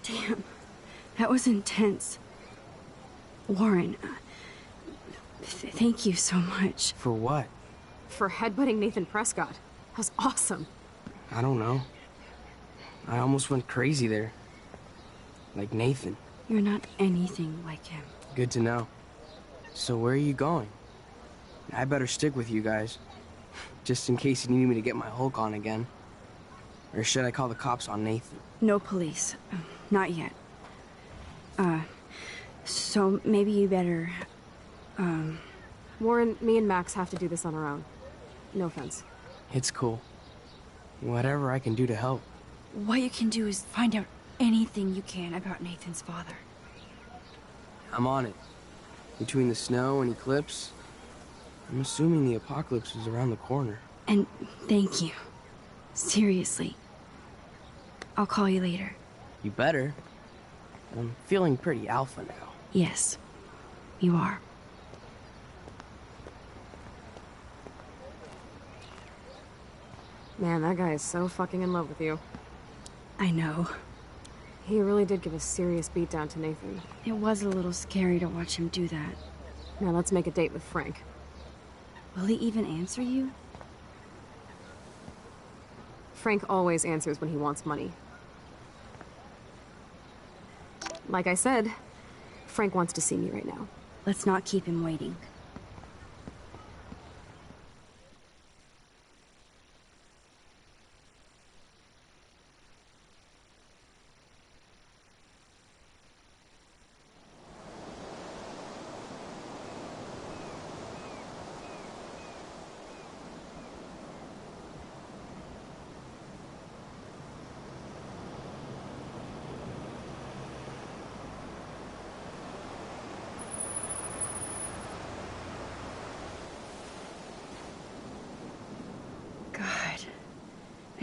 Damn, that was intense. Warren, thank you so much. For what? For headbutting Nathan Prescott. That was awesome. I don't know. I almost went crazy there. Like Nathan. You're not anything like him. Good to know. So where are you going? I better stick with you guys. Just in case you need me to get my Hulk on again. Or should I call the cops on Nathan? No police. Not yet. So maybe you better, Warren, me and Max have to do this on our own. No offense. It's cool. Whatever I can do to help. What you can do is find out anything you can about Nathan's father. I'm on it. Between the snow and eclipse, I'm assuming the apocalypse is around the corner. And thank you. Seriously. I'll call you later. You better. I'm feeling pretty alpha now. Yes, you are. Man, that guy is so fucking in love with you. I know. He really did give a serious beatdown to Nathan. It was a little scary to watch him do that. Now let's make a date with Frank. Will he even answer you? Frank always answers when he wants money. Like I said, Frank wants to see me right now. Let's not keep him waiting.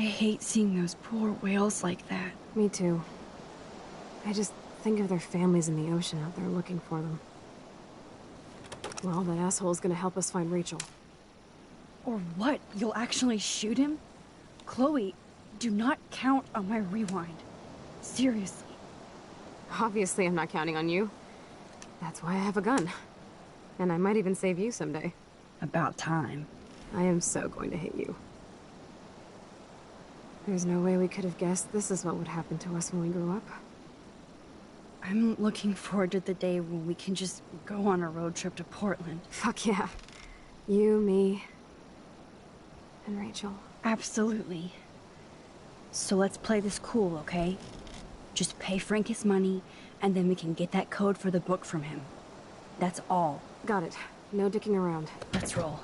hate seeing those poor whales like that. Me too. I just think of their families in the ocean out there looking for them. Well, that asshole's gonna help us find Rachel. Or what? You'll actually shoot him? Chloe, do not count on my rewind. Seriously. Obviously, I'm not counting on you. That's why I have a gun. And I might even save you someday. About time. I am so going to hit you. There's no way we could have guessed this is what would happen to us when we grew up. I'm looking forward to the day when we can just go on a road trip to Portland. Fuck yeah. You, me, and Rachel. Absolutely. So let's play this cool, okay? Just pay Frank his money, and then we can get that code for the book from him. That's all. Got it. No dicking around. Let's roll.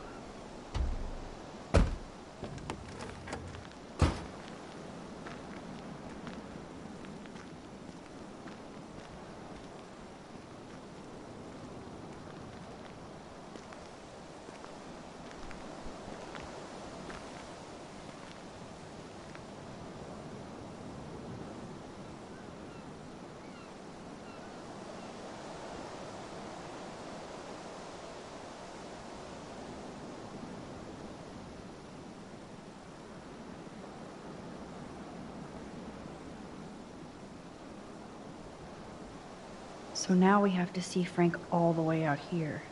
So now we have to see Frank all the way out here.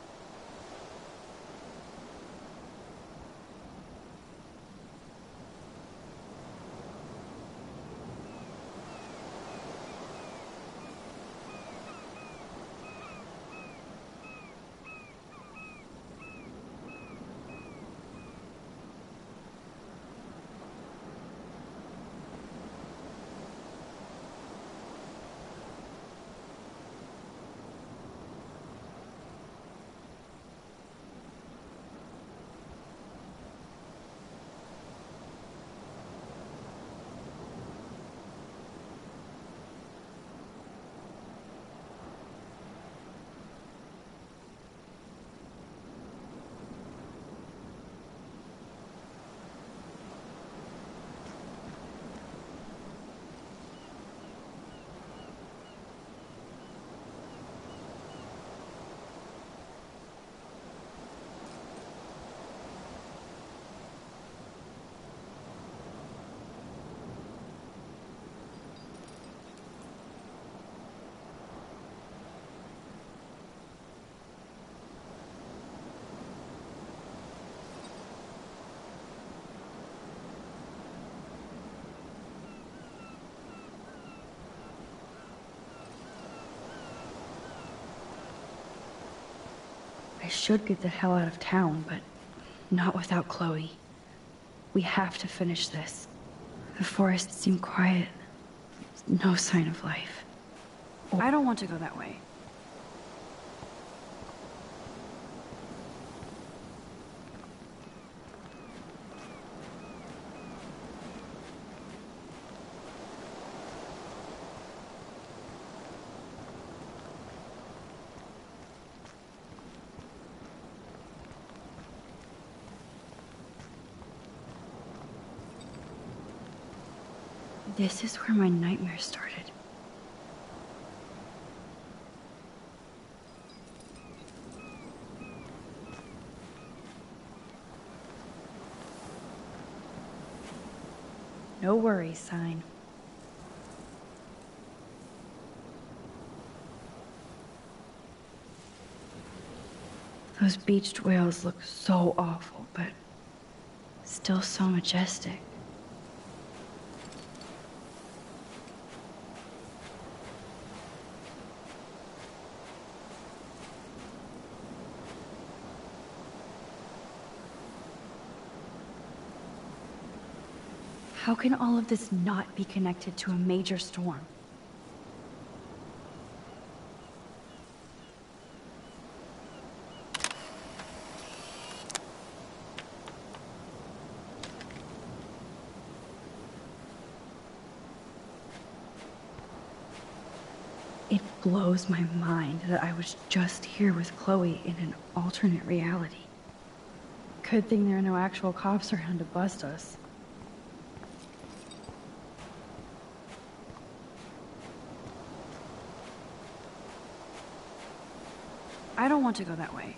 I should get the hell out of town, but not without Chloe. We have to finish this. The forest seemed quiet. No sign of life. I don't want to go that way. This is where my nightmare started. No worries sign. Those beached whales look so awful, but still so majestic. How can all of this not be connected to a major storm? It blows my mind that I was just here with Chloe in an alternate reality. Good thing there are no actual cops around to bust us. I don't want to go that way.